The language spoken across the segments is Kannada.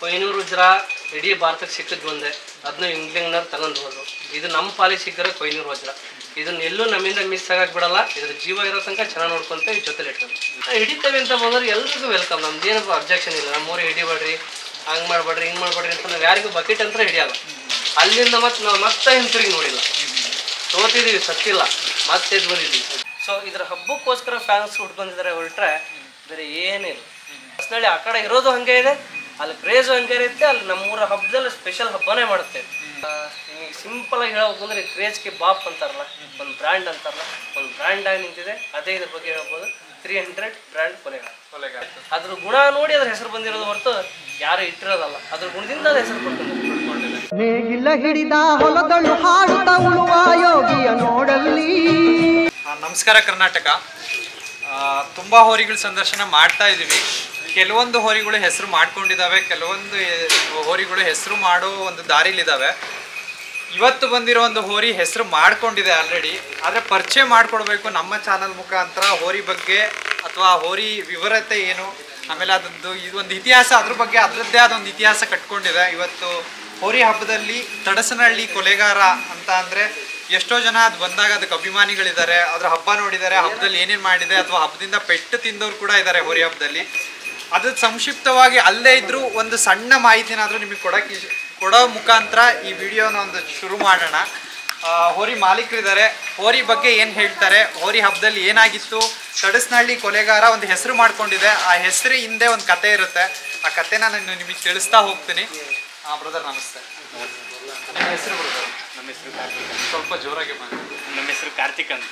ಕೊಹಿನೂರು ವಜ್ರ ಇಡೀ ಭಾರತಕ್ಕೆ ಸಿಕ್ಕಿದ್ದು ಒಂದೇ, ಅದನ್ನ ಇಂಗ್ಲೆಂಡ್ನವ್ರು ತಗೊಂಡು ಹೋದ್ರು. ಇದು ನಮ್ಮ ಪಾಲಿಗೆ ಸಿಕ್ಕರೆ ಕೊಹಿನೂರು ವಜ್ರ. ಇದನ್ನ ಎಲ್ಲೂ ನಮ್ಮಿಂದ ಮಿಸ್ ಆಗಕ್ಕೆ ಬಿಡಲ್ಲ. ಇದ್ರ ಜೀವ ಇರೋ ತನಕ ಚೆನ್ನಾಗಿ ನೋಡ್ಕೊಂತ ಈ ಜೊತೆಲಿ ಇಟ್ಕೊಂಡು ಹಿಡಿತೇವೆ ಅಂತ ಬಂದ್ರೆ ಎಲ್ರಿಗೂ ವೆಲ್ಕಮ್. ನಮ್ದೇನು ಅಬ್ಜೆಕ್ಷನ್ ಇಲ್ಲ. ನಮ್ಮೂರಿಗೆ ಹಿಡಿಬೇಡ್ರಿ, ಹಂಗೆ ಮಾಡಬೇಡ್ರಿ, ಹಿಂಗೆ ಮಾಡಬೇಡ್ರಿ ಅಂತ ನಾವು ಯಾರಿಗೂ ಬಕೆಟ್ ಅಂತ ಹಿಡಿಯಲ್ಲ. ಅಲ್ಲಿಂದ ನಾವು ಮತ್ತೆ ಹಿಂತಿರುಗಿ ನೋಡಿಲ್ಲ. ಸೋತಿದ್ದೀವಿ, ಸತ್ತಿಲ್ಲ, ಮತ್ತೆ ಎದ್ದು ಬಂದಿದ್ದೀವಿ. ಸೊ ಇದ್ರ ಹಬ್ಬಕ್ಕೋಸ್ಕರ ಫ್ಯಾನ್ಸ್ ಹುಡ್ಕೊಂಡಿದ್ದಾರೆ ಹೊರಟ್ರೆ ಬೇರೆ ಏನಿಲ್ಲ. ಪರ್ಸ್ನಲಿ ಆ ಕಡೆ ಇರೋದು ಹಂಗೆ ಇದೆ, ಅಲ್ಲಿ ಕ್ರೇಜು ಹಂಗೆ ಇರುತ್ತೆ. ಅಲ್ಲಿ ನಮ್ಮೂರ ಹಬ್ಬದಲ್ಲಿ ಸ್ಪೆಷಲ್ ಹಬ್ಬನೇ ಮಾಡುತ್ತೇವೆ. ನಿಮಗೆ ಸಿಂಪಲ್ ಆಗಿ ಹೇಳಬೇಕು ಅಂದರೆ ಕ್ರೇಜ್ಗೆ ಬಾಪ್ ಅಂತಾರಲ್ಲ, ಒಂದು ಬ್ರ್ಯಾಂಡ್ ಅಂತಾರಲ್ಲ, ಒಂದು ಬ್ರ್ಯಾಂಡ್ ಆಗಿ ನಿಂತಿದೆ. ಅದೇ ಇದ್ರ ಬಗ್ಗೆ ಹೇಳ್ಬೋದು. 300 ಬ್ರ್ಯಾಂಡ್ ಕೊಲೆಗಾರ. ಅದ್ರ ಗುಣ ನೋಡಿ ಅದ್ರ ಹೆಸರು ಬಂದಿರೋದು ಹೊರತು ಯಾರು ಇಟ್ಟಿರೋದಲ್ಲ. ಅದ್ರ ಗುಣದಿಂದ ಅದ್ರ ಹೆಸರು ಪಡ್ಕೊಂಡಿಲ್ಲ. ಹಿಡಿದ ಹೊಲದಳು ಹಾಡುತ್ತಾ ಉಳುವ ಯೋಗಿಯ ನೋಡಲ್ಲಿ. ನಮಸ್ಕಾರ ಕರ್ನಾಟಕ. ತುಂಬ ಹೋರಿಗಳ ಸಂದರ್ಶನ ಮಾಡ್ತಾ ಇದ್ದೀವಿ. ಕೆಲವೊಂದು ಹೋರಿಗಳು ಹೆಸರು ಮಾಡ್ಕೊಂಡಿದ್ದಾವೆ, ಕೆಲವೊಂದು ಹೋರಿಗಳು ಹೆಸರು ಮಾಡೋ ಒಂದು ದಾರಿಲಿದ್ದಾವೆ. ಇವತ್ತು ಬಂದಿರೋ ಒಂದು ಹೋರಿ ಹೆಸರು ಮಾಡ್ಕೊಂಡಿದೆ ಆಲ್ರೆಡಿ. ಆದರೆ ಪರಿಚಯ ಮಾಡಿಕೊಡ್ಬೇಕು ನಮ್ಮ ಚಾನಲ್ ಮುಖಾಂತರ ಹೋರಿ ಬಗ್ಗೆ, ಅಥವಾ ಹೋರಿ ವಿವರತೆ ಏನು, ಆಮೇಲೆ ಅದೊಂದು ಇದೊಂದು ಇತಿಹಾಸ, ಅದ್ರ ಬಗ್ಗೆ ಅದರದ್ದೇ ಆದೊಂದು ಇತಿಹಾಸ ಕಟ್ಕೊಂಡಿದೆ. ಇವತ್ತು ಹೋರಿ ಹಬ್ಬದಲ್ಲಿ ತಡಸನಹಳ್ಳಿ ಕೊಲೆಗಾರ ಅಂತ ಅಂದರೆ ಎಷ್ಟೋ ಜನ ಅದು ಬಂದಾಗ ಅದಕ್ಕೆ ಅಭಿಮಾನಿಗಳಿದ್ದಾರೆ. ಅದರ ಹಬ್ಬ ನೋಡಿದ್ದಾರೆ, ಹಬ್ಬದಲ್ಲಿ ಏನೇನು ಮಾಡಿದೆ, ಅಥವಾ ಹಬ್ಬದಿಂದ ಪೆಟ್ಟು ತಿಂದವರು ಕೂಡ ಇದ್ದಾರೆ ಹೋರಿ ಹಬ್ಬದಲ್ಲಿ. ಅದು ಸಂಕ್ಷಿಪ್ತವಾಗಿ ಅಲ್ಲೇ ಇದ್ದರೂ ಒಂದು ಸಣ್ಣ ಮಾಹಿತಿನಾದರೂ ನಿಮಗೆ ಕೊಡೋ ಮುಖಾಂತರ ಈ ವಿಡಿಯೋನ ಒಂದು ಶುರು ಮಾಡೋಣ. ಹೋರಿ ಮಾಲೀಕರಿದ್ದಾರೆ, ಹೋರಿ ಬಗ್ಗೆ ಏನು ಹೇಳ್ತಾರೆ, ಹೋರಿ ಹಬ್ಬದಲ್ಲಿ ಏನಾಗಿತ್ತು, ತಡಸನಹಳ್ಳಿ ಕೊಲೆಗಾರ ಒಂದು ಹೆಸರು ಮಾಡ್ಕೊಂಡಿದೆ. ಆ ಹೆಸರು ಹಿಂದೆ ಒಂದು ಕತೆ ಇರುತ್ತೆ. ಆ ಕತೆನ ನಾನು ನಿಮಗೆ ತಿಳಿಸ್ತಾ ಹೋಗ್ತೀನಿ. ಬ್ರದರ್ ನಮಸ್ತೆ. ನಿಮ್ಮ ಹೆಸರು ಬ್ರದರ್? ನಮ್ಮ ಹೆಸರು ಕಾರ್ತಿಕ್. ಸ್ವಲ್ಪ ಜೋರಾಗಿ ಮಾಡಿ. ನಮ್ಮ ಹೆಸರು ಕಾರ್ತಿಕ್ ಅಂತ.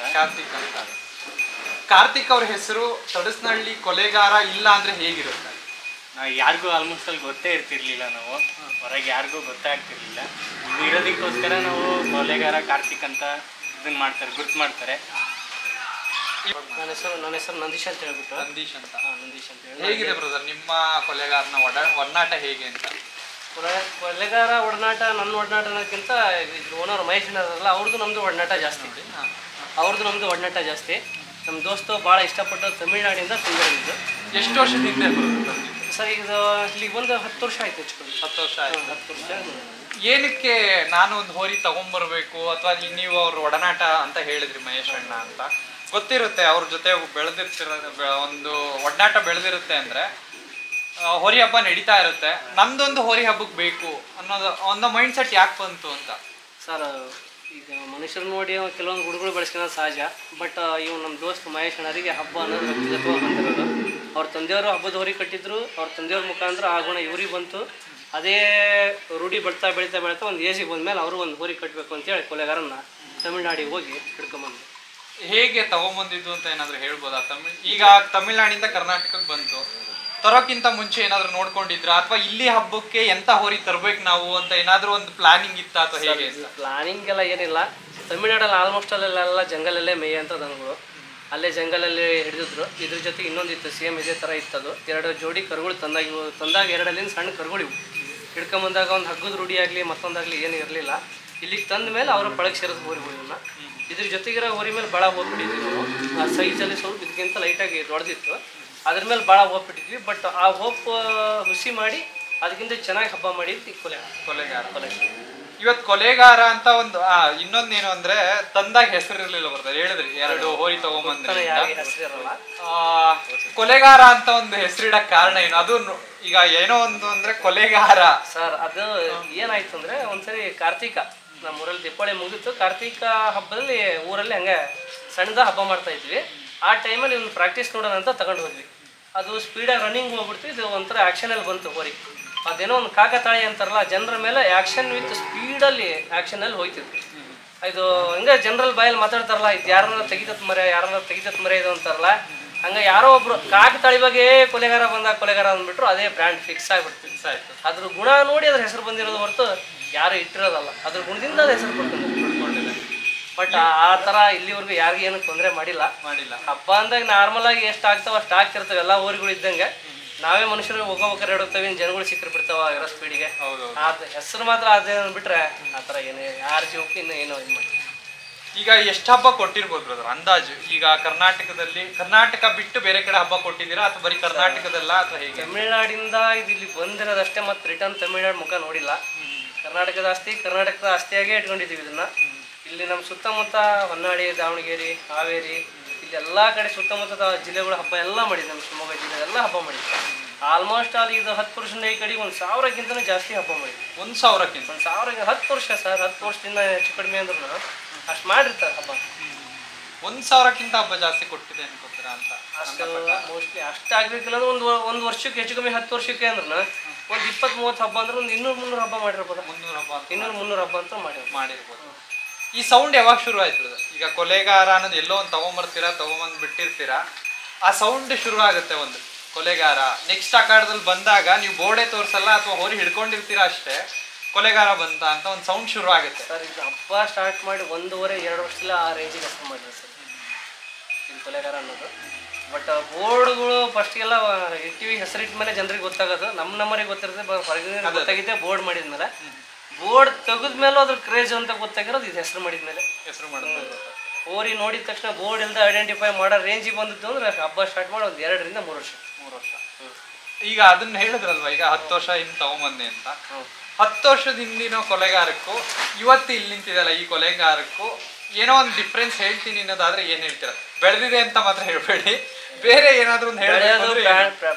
ಕಾರ್ತಿಕ್ ಅವ್ರ ಹೆಸರು ತಡಸನಹಳ್ಳಿ ಕೊಲೆಗಾರ ಇಲ್ಲ ಅಂದರೆ ಹೇಗಿರುತ್ತೆ? ಯಾರಿಗೂ ಆಲ್ಮೋಸ್ಟ್ ಅಲ್ಲಿ ಗೊತ್ತೇ ಇರ್ತಿರ್ಲಿಲ್ಲ. ನಾವು ಹೊರಗೆ ಯಾರಿಗೂ ಗೊತ್ತೇ ಆಗ್ತಿರ್ಲಿಲ್ಲ. ಇರೋದಕ್ಕೋಸ್ಕರ ನಾವು ಕೊಲೆಗಾರ ಕಾರ್ತಿಕ್ ಅಂತ ಇದನ್ನ ಮಾಡ್ತಾರೆ, ಗುರ್ತು ಮಾಡ್ತಾರೆ. ನನ್ನ ಹೆಸರು ನಂದೀಶ್ ಅಂತ ಹೇಳ್ಬಿಟ್ಟು. ನಂದೀಶ್ ಅಂತ ಹೇಳಿ. ಹೇಗಿದೆ ಬ್ರದರ್ ನಿಮ್ಮ ಕೊಲೆಗಾರನ ಒಡನಾಟ ಹೇಗೆ ಅಂತ? ಕೊಲೆಗಾರ ಒಡನಾಟ ನನ್ನ ಒಡನಾಟ ಅನ್ನೋದಕ್ಕಿಂತ ಓನರ್ ಮಹೇಶ್ ಅಲ್ಲ, ಅವ್ರದ್ದು ನಮ್ಮದು ಒಡನಾಟ ಜಾಸ್ತಿ. ನಮ್ಮ ದೋಸ್ತು ಭಾಳ ಇಷ್ಟಪಟ್ಟು ತಮಿಳ್ನಾಡಿಂದ ತುಂಬಿದ್ದು. ಎಷ್ಟು ವರ್ಷದಿಂದ ಸರ್ ಈಗ ಇಲ್ಲಿಗೆ ಬಂದು 10 ವರ್ಷ ಆಯ್ತು. 10 ವರ್ಷ ಆಯ್ತು. 10 ವರ್ಷ. ಏನಕ್ಕೆ ನಾನು ಒಂದು ಹೋರಿ ತಗೊಂಡ್ಬರ್ಬೇಕು, ಅಥವಾ ನೀವು ಅವ್ರ ಒಡನಾಟ ಅಂತ ಹೇಳಿದ್ರಿ ಮಹೇಶ್ ಅಣ್ಣ ಅಂತ ಗೊತ್ತಿರುತ್ತೆ, ಅವ್ರ ಜೊತೆ ಒಂದು ಒಡನಾಟ ಬೆಳೆದಿರುತ್ತೆ ಅಂದರೆ ಹೋರಿ ಹಬ್ಬ ನಡೀತಾ ಇರುತ್ತೆ. ನಮ್ದೊಂದು ಹೋರಿ ಹಬ್ಬಕ್ಕೆ ಬೇಕು ಅನ್ನೋದು ಒಂದು ಮೈಂಡ್ ಸೆಟ್ ಯಾಕೆ ಬಂತು ಅಂತ? ಸರ್ ಈಗ ಮನುಷ್ಯರು ನೋಡಿ ಕೆಲವೊಂದು ಗುಡುಗಳು ಬೆಳೆಸ್ಕೊಳ್ಳೋದು ಸಹಜ. ಬಟ್ ಇವು ನಮ್ಮ ದೋಸ್ತ್ ಮಹೇಶ್ ಅಣ್ಣರಿಗೆ ಹಬ್ಬ ಅನ್ನೋದು ವ್ಯಕ್ತಿಗತವಾಗಿ ಬಂದಿರೋದು. ಅವ್ರ ತಂದೆಯವರು ಹಬ್ಬದ ಹೋರಿ ಕಟ್ಟಿದ್ರು, ಅವ್ರ ತಂದೆಯವ್ರ ಮುಖಾಂತರ ಆ ಗುಣ ಇವ್ರಿಗೆ ಬಂತು. ಅದೇ ರೂಢಿ ಬೆಳೀತಾ ಒಂದು ಏಜಿಗೆ ಬಂದಮೇಲೆ ಅವರು ಒಂದು ಹೋರಿ ಕಟ್ಟಬೇಕು ಅಂತೇಳಿ ಕೊಲೆಗಾರನ್ನ ತಮಿಳ್ನಾಡಿಗೆ ಹೋಗಿ ಹಿಡ್ಕೊಂಬಂದು. ಹೇಗೆ ತಗೊಂಬಂದಿದ್ದು ಅಂತ ಏನಾದರೂ ಹೇಳ್ಬೋದಾ? ಈಗ ತಮಿಳ್ನಾಡಿಂದ ಕರ್ನಾಟಕಕ್ಕೆ ಬಂತು, ತರೋಕ್ಕಿಂತ ಮುಂಚೆ ಏನಾದರೂ ನೋಡ್ಕೊಂಡಿದ್ರ, ಅಥವಾ ಇಲ್ಲಿ ಹಬ್ಬಕ್ಕೆ ಎಂಥ ಹೋರಿ ತರಬೇಕು ನಾವು ಅಂತ ಏನಾದರೂ ಒಂದು ಪ್ಲಾನಿಂಗ್ ಇತ್ತ ಅಥವಾ ಹೇಗೆ? ಪ್ಲಾನಿಂಗ್ ಎಲ್ಲ ಏನಿಲ್ಲ. ತಮಿಳ್ನಾಡಲ್ಲಿ ಆಲ್ಮೋಸ್ಟ್ ಅಲ್ಲೆಲ್ಲ ಜಂಗಲಲ್ಲೇ ಮೇಯ ಅಂತ ದನಗಳು, ಅಲ್ಲೇ ಜಂಗಲಲ್ಲಿ ಹಿಡಿದಿದ್ರು. ಇದ್ರ ಜೊತೆಗೆ ಇನ್ನೊಂದಿತ್ತು ಸೇಮ್ ಇದೇ ಥರ ಇತ್ತದು. 2 ಜೋಡಿ ಕರುಗಳು ತಂದಾಗ 2 ಸಣ್ಣ ಕರುಗಳು ಇವು ಹಿಡ್ಕೊಂಬಂದಾಗ ಒಂದು ಹಗ್ಗದ ರೂಢಿ ಆಗಲಿ ಮತ್ತೊಂದಾಗಲಿ ಏನು ಇರಲಿಲ್ಲ. ಇಲ್ಲಿಗೆ ತಂದ ಮೇಲೆ ಅವರು ಪಳಗೆ ಸೇರಿದ ಹೋರಿಗಳನ್ನ ಇದ್ರ ಜೊತೆಗಿರೋ ಹೋರಿ ಮೇಲೆ ಭಾಳ ಹೋಗ್ಬಿಟ್ಟಿದ್ವಿ ನಾವು. ಆ ಸೈಜಲ್ಲಿ ಸ್ವಲ್ಪ ಇದಕ್ಕಿಂತ ಲೈಟಾಗಿ ದೊಡ್ಡದಿತ್ತು, ಅದ್ರ ಮೇಲೆ ಭಾಳ ಹೋಗ್ಬಿಟ್ಟಿದ್ವಿ. ಬಟ್ ಆ ಹೋಪ್ ಹುಸಿ ಮಾಡಿ ಅದಕ್ಕಿಂತ ಚೆನ್ನಾಗಿ ಹಬ್ಬ ಮಾಡಿದ್ದು ಕೊಲೆಗಾರ. ಇವತ್ತು ಕೊಲೆಗಾರ ಅಂತ ಒಂದು ಇನ್ನೊಂದೇನು ಅಂದ್ರೆ ತಂದಾಗ ಹೆಸರು ಇರ್ಲಿಲ್ಲ ಬರ್ತಾರೆ, ಹೇಳಿದ್ರಿ 2 ಹೋರಿ ತಗೊಂಬಂದ್ರೆ ಹೆಸರಿರಲ್ಲ. ಕೊಲೆಗಾರ ಅಂತ ಒಂದು ಹೆಸರಿಡಕ್ ಕಾರಣ ಏನು? ಅದು ಈಗ ಏನೋ ಒಂದು ಅಂದ್ರೆ ಕೊಲೆಗಾರ. ಸರ್ ಅದು ಏನಾಯ್ತು ಅಂದ್ರೆ ಒಂದ್ಸರಿ ಕಾರ್ತಿಕ ನಮ್ಮೂರಲ್ಲಿ ದೀಪಾವಳಿ ಮುಗಿತು. ಕಾರ್ತಿಕ ಹಬ್ಬದಲ್ಲಿ ಊರಲ್ಲಿ ಹಂಗೆ ಸಣ್ಣದ ಹಬ್ಬ ಮಾಡ್ತಾ ಇದ್ವಿ. ಆ ಟೈಮಲ್ಲಿ ಒಂದು ಪ್ರಾಕ್ಟೀಸ್ ನೋಡೋಣ ಅಂತ ತಗೊಂಡು ಹೋದ್ವಿ. ಅದು ಸ್ಪೀಡಾಗಿ ರನ್ನಿಂಗ್ ಹೋಗ್ಬಿಡ್ತು. ಇದು ಒಂಥರ ಆ್ಯಕ್ಷನಲ್ಲಿ ಬಂತು ಹೋರಿ. ಅದೇನೋ ಒಂದು ಕಾಕತಾಳಿ ಅಂತಾರಲ್ಲ, ಜನರ ಮೇಲೆ ಆ್ಯಕ್ಷನ್ ವಿತ್ ಸ್ಪೀಡಲ್ಲಿ ಆ್ಯಕ್ಷನಲ್ಲಿ ಹೋಯ್ತಿತ್ತು. ಇದು ಹಂಗೆ ಜನರಲ್ ಬಾಯಲ್ಲಿ ಮಾತಾಡ್ತಾರಲ್ಲ, ಇದು ಯಾರನ್ನ ತೆಗಿತತ್ ಮರೆ ಇದು ಅಂತಾರಲ್ಲ, ಹಂಗೆ ಯಾರೋ ಒಬ್ರು ಕಾಕತಾಳಿ ಬಗ್ಗೆ ಕೊಲೆಗಾರ ಅಂದ್ಬಿಟ್ರು. ಅದೇ ಬ್ರ್ಯಾಂಡ್ ಫಿಕ್ಸ್ ಆಯ್ತು. ಅದ್ರ ಗುಣ ನೋಡಿ ಅದ್ರ ಹೆಸರು ಬಂದಿರೋದು ಹೊರತು ಯಾರು ಇಟ್ಟಿರೋದಲ್ಲ. ಅದ್ರ ಗುಣದಿಂದ ಅದ್ರ ಹೆಸರು ಪಡ್ಕೊಂಡಿದೆ. ಬಟ್ ಆ ಥರ ಇಲ್ಲಿವರೆಗೂ ಯಾರಿಗೂ ಏನು ತೊಂದರೆ ಮಾಡಿಲ್ಲ. ಹಬ್ಬ ಅಂದಾಗ ನಾರ್ಮಲ್ ಆಗಿ ಎಷ್ಟು ಆಗ್ತಾವ ಅಷ್ಟು ಆಗ್ತಿರ್ತವೆ ಎಲ್ಲ ಊರುಗಳು ಇದ್ದಂಗೆ. ನಾವೇ ಮನುಷ್ಯರು ಹೋಗ್ಬೇಕಾರೆ ಹೇಳುತ್ತೇವೆ, ಜನಗಳು ಸಿಕ್ಕರು ಬಿಡ್ತಾವ ಇರೋ ಸ್ಪೀಡಿಗೆ. ಹೆಸರು ಮಾತ್ರ ಅದೇ ಬಿಟ್ರೆ ಆ ಥರ ಏನೇ ಯಾರ ಜೀವಕ್ಕೆ ಇನ್ನೂ ಏನೋ ಇದು ಮಾಡಿ. ಈಗ ಎಷ್ಟು ಹಬ್ಬ ಕೊಟ್ಟಿರ್ಬೋದು ಬ್ರದರ್ ಅಂದಾಜು? ಈಗ ಕರ್ನಾಟಕ ಬಿಟ್ಟು ಬೇರೆ ಕಡೆ ಹಬ್ಬ ಕೊಟ್ಟಿದ್ದೀರಾ ಅಥವಾ ಬರೀ ಕರ್ನಾಟಕದಲ್ಲ ಅಥವಾ ಹೇಗೆ? ತಮಿಳ್ನಾಡಿಂದ ಇದು ಇಲ್ಲಿ ಬಂದಿರೋದಷ್ಟೇ, ಮತ್ತೆ ರಿಟರ್ನ್ ತಮಿಳ್ನಾಡು ಮುಖ ನೋಡಿಲ್ಲ. ಕರ್ನಾಟಕದ ಆಸ್ತಿಯಾಗೇ ಇಟ್ಕೊಂಡಿದ್ದೀವಿ ಇದನ್ನ. ಇಲ್ಲಿ ನಮ್ಮ ಸುತ್ತಮುತ್ತ ಹೊನ್ನಾಳಿ, ದಾವಣಗೆರೆ, ಹಾವೇರಿ, ಇಲ್ಲಿ ಎಲ್ಲ ಕಡೆ ಸುತ್ತಮುತ್ತ ಜಿಲ್ಲೆಗಳ ಹಬ್ಬ ಎಲ್ಲ ಮಾಡಿದ್ವಿ. ನಮ್ಮ ಶಿವಮೊಗ್ಗ ಜಿಲ್ಲೆ ಎಲ್ಲ ಹಬ್ಬ ಮಾಡಿದ್ವಿ. ಆಲ್ಮೋಸ್ಟ್ ಅಲ್ಲಿ ಇದು 10 ವರ್ಷದಿಂದ ಈ ಕಡೆ 1000ಕ್ಕಿಂತನೂ ಜಾಸ್ತಿ ಹಬ್ಬ ಮಾಡಿದ್ವಿ. 1000ಕ್ಕಿಂತ 10 ವರ್ಷ ಸರ್, 10 ವರ್ಷದಿಂದ ಹೆಚ್ಚು ಕಡಿಮೆ ಅಂದ್ರೂ ಅಷ್ಟು ಮಾಡಿರ್ತಾರೆ ಹಬ್ಬ. 1000ಕ್ಕಿಂತ ಹಬ್ಬ ಜಾಸ್ತಿ ಕೊಟ್ಟಿದೆ ಅನ್ಕೋತೀರಾ ಅಂತ? ಅಷ್ಟು ಮೋಸ್ಟ್ಲಿ ಅಷ್ಟಾಗಬೇಕಿಲ್ಲ ಅಂದ್ರೆ ಒಂದು ವರ್ಷಕ್ಕೆ ಹೆಚ್ಚು ಕಮ್ಮಿ 10 ವರ್ಷಕ್ಕೆ ಅಂದ್ರೆ ಒಂದು 20-30 ಹಬ್ಬ ಅಂದ್ರೆ ಒಂದು 200-300 ಹಬ್ಬ ಮಾಡಿರ್ಬೋದು. 200-300 ಹಬ್ಬ ಅಂತ ಮಾಡಿರ್ಬೋದು. ಈ ಸೌಂಡ್ ಯಾವಾಗ ಶುರು ಆಯ್ತು? ಈಗ ಕೊಲೆಗಾರ ಅನ್ನೋದು ಎಲ್ಲೋ ಒಂದು ತಗೊಂಬಂದು ಬಿಟ್ಟಿರ್ತೀರಾ, ಆ ಸೌಂಡ್ ಶುರು ಆಗುತ್ತೆ ಒಂದು ಕೊಲೆಗಾರ. ನೆಕ್ಸ್ಟ್ ಅಖಾಡದಲ್ಲಿ ಬಂದಾಗ ನೀವು ಬೋರ್ಡೆ ತೋರಿಸಲ್ಲ ಅಥವಾ ಹೋರಿ ಹಿಡ್ಕೊಂಡಿರ್ತೀರಾ ಅಷ್ಟೇ, ಕೊಲೆಗಾರ ಬಂತ ಅಂತ ಒಂದು ಸೌಂಡ್ ಶುರು ಆಗುತ್ತೆ ಸರ್. ಇದು ಹಬ್ಬ ಸ್ಟಾರ್ಟ್ ಮಾಡಿ 1.5-2 ವರ್ಷದಲ್ಲಿ ಆ ರೇಂಜಿಗೆ ಹೆಸರು ಮಾಡಿದೆ ಸರ್ ಇದು ಕೊಲೆಗಾರ ಅನ್ನೋದು. ಬಟ್ ಬೋರ್ಡ್ಗಳು ಫಸ್ಟಿಗೆಲ್ಲ ಇಟ್ಟಿವಿ, ಹೆಸರಿಟ್ಟ ಮೇಲೆ ಜನರಿಗೆ ಗೊತ್ತಾಗೋದು. ನಮ್ಮರಿಗೆ ಗೊತ್ತಿರುತ್ತೆ, ಹೊರಗಿನ ಗೊತ್ತಾಗಿದೆ ಬೋರ್ಡ್ ಮಾಡಿದ್ಮೇಲೆ. ಬೋರ್ಡ್ ತೆಗೆದ್ಮೇಲೆ ಅದ್ರ ಕ್ರೇಜ್ ಅಂತ ಗೊತ್ತಾಗಿರೋದು ಇದು ಹೆಸರು ಮಾಡಿದ್ಮೇಲೆ. ಹೋರಿ ನೋಡಿದ ತಕ್ಷಣ ಬೋರ್ಡ್ ಇಲ್ಲದೆ ಐಡೆಂಟಿಫೈ ಮಾಡೋ ರೇಂಜಿಗೆ ಬಂದಿತ್ತು ಅಂದ್ರೆ ಹಬ್ಬ ಸ್ಟಾರ್ಟ್ ಮಾಡಿ ಒಂದು 2-3 ವರ್ಷ. ಈಗ ಅದನ್ನ ಹೇಳಿದ್ರಲ್ವ, ಈಗ 10 ವರ್ಷ ಇನ್ನು ತಗೊಂಬಂದೆ ಅಂತ. 10 ವರ್ಷದ ಹಿಂದಿನ ಕೊಲೆಗಾರಕ್ಕೂ ಇವತ್ತು ಇಲ್ಲಿ ನಿಂತಿದೆಯಲ್ಲ ಈ ಕೊಲೆಗಾರಕ್ಕೂ ಏನೋ ಒಂದು ಡಿಫ್ರೆನ್ಸ್ ಹೇಳ್ತೀನಿ ಅನ್ನೋದಾದ್ರೆ ಏನ್ ಹೇಳ್ತೀರ? ಬೆಳೆದಿದೆ ಅಂತ ಮಾತ್ರ ಹೇಳ್ಬೇಡಿ, ಬೇರೆ ಏನಾದ್ರು ಒಂದು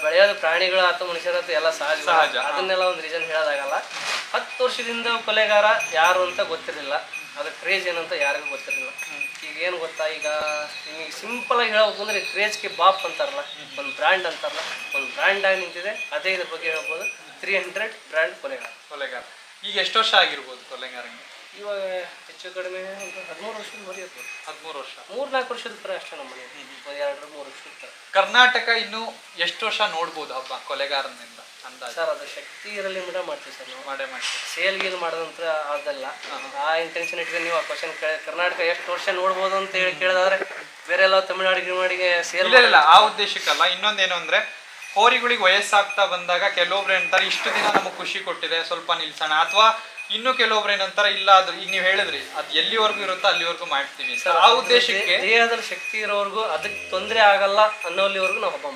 ಬೆಳೆಯೋದು ಪ್ರಾಣಿಗಳು ಅಥವಾ ಮನುಷ್ಯರ ಎಲ್ಲ ಸಹಜ. ಅದನ್ನೆಲ್ಲ ಒಂದು ರೀಸನ್ ಹೇಳೋದಾಗಲ್ಲ. 10 ವರ್ಷದಿಂದ ಕೊಲೆಗಾರ ಯಾರು ಅಂತ ಗೊತ್ತಿರಲಿಲ್ಲ, ಅದ್ರ ಕ್ರೇಜ್ ಏನಂತ ಯಾರಿಗೂ ಗೊತ್ತಿರಲಿಲ್ಲ. ಈಗ ಏನು ಗೊತ್ತಾ, ಈಗ ನಿಮಗೆ ಸಿಂಪಲ್ ಆಗಿ ಹೇಳಬೇಕು ಅಂದ್ರೆ ಕ್ರೇಜ್ಗೆ ಬಾಪ್ ಅಂತಾರಲ್ಲ, ಒಂದು ಬ್ರ್ಯಾಂಡ್ ಅಂತಾರಲ್ಲ, ಒಂದು ಬ್ರ್ಯಾಂಡ್ ಆಗಿ ನಿಂತಿದೆ. ಅದೇ ಇದ್ರ ಬಗ್ಗೆ ಹೇಳ್ಬೋದು. 300 ಬ್ರ್ಯಾಂಡ್ ಕೊಲೆಗಾರ. ಈಗ ಎಷ್ಟು ವರ್ಷ ಆಗಿರ್ಬೋದು ಕೊಲೆಗಾರಂಗೆ? ಇವಾಗ ಹೆಚ್ಚು ಕಡಿಮೆ ಒಂದು 13 ವರ್ಷದ ಮರಿ ಇರ್ಬೋದು. 13 ವರ್ಷ, 3-4 ವರ್ಷದ ಥರ ಅಷ್ಟೇ ನಮ್ಮ ಮನೆ. 2-3 ವರ್ಷದ. ಕರ್ನಾಟಕ ಇನ್ನು ಎಷ್ಟು ವರ್ಷ ನೋಡ್ಬೋದು ಹಬ್ಬ ಕೊಲೆಗಾರನಿಂದ ಅಂದಾಜು? ಸರ್ ಅದು ಶಕ್ತಿ ಇರಲಿ ಮಟ್ಟ ಮಾಡ್ತೀವಿ ಸರ್ ನಾವು. ಮಾಡ್ತೀವಿ. ಸೇಲ್ ಗೀಲ್ ಮಾಡೋದಂತ ಅದಲ್ಲ. ಆ ಇಂಟೆನ್ಷನ್ ಇಟ್ಕೊಂಡು ನೀವು ಆ ಕ್ವಶನ್ ಕರ್ನಾಟಕ ಎಷ್ಟು ವರ್ಷ ನೋಡ್ಬೋದು ಅಂತ ಹೇಳಿ ಕೇಳಿದ್ರೆ ಬೇರೆ ಎಲ್ಲ ತಮಿಳ್ನಾಡಿಗೆ ಸೇಲ್ ಇಲ್ಲ. ಆ ಉದ್ದೇಶಕ್ಕಲ್ಲ. ಇನ್ನೊಂದೇನು ಅಂದ್ರೆ ಹೋರಿಗಳಿಗೆ ವಯಸ್ಸಾಗ್ತಾ ಬಂದಾಗ ಕೆಲವೊಬ್ರು ಏನಂತಾರೆ ಇಷ್ಟು ದಿನ ನಮಗೆ ಖುಷಿ ಕೊಟ್ಟಿದೆ ಸ್ವಲ್ಪ ನಿಲ್ಸೋಣ, ಅಥವಾ ಇನ್ನು ಕೆಲವೊಬ್ರು ಏನಂತಾರೆ ಇಲ್ಲ ಅದು ಈಗ ನೀವು ಹೇಳಿದ್ರಿ ಅದು ಎಲ್ಲಿವರೆಗೂ ಇರುತ್ತೋ ಅಲ್ಲಿವರೆಗೂ ಮಾಡ್ತೀವಿ. ಆ ಉದ್ದೇಶಕ್ಕೆ ದೇಹದಲ್ಲಿ ಶಕ್ತಿ ಇರೋವರೆಗೂ ಅದಕ್ಕೆ ತೊಂದರೆ ಆಗಲ್ಲ ಅನ್ನೋಲ್ಲಿವರೆಗೂ ನಾವು ಹಬ್ಬ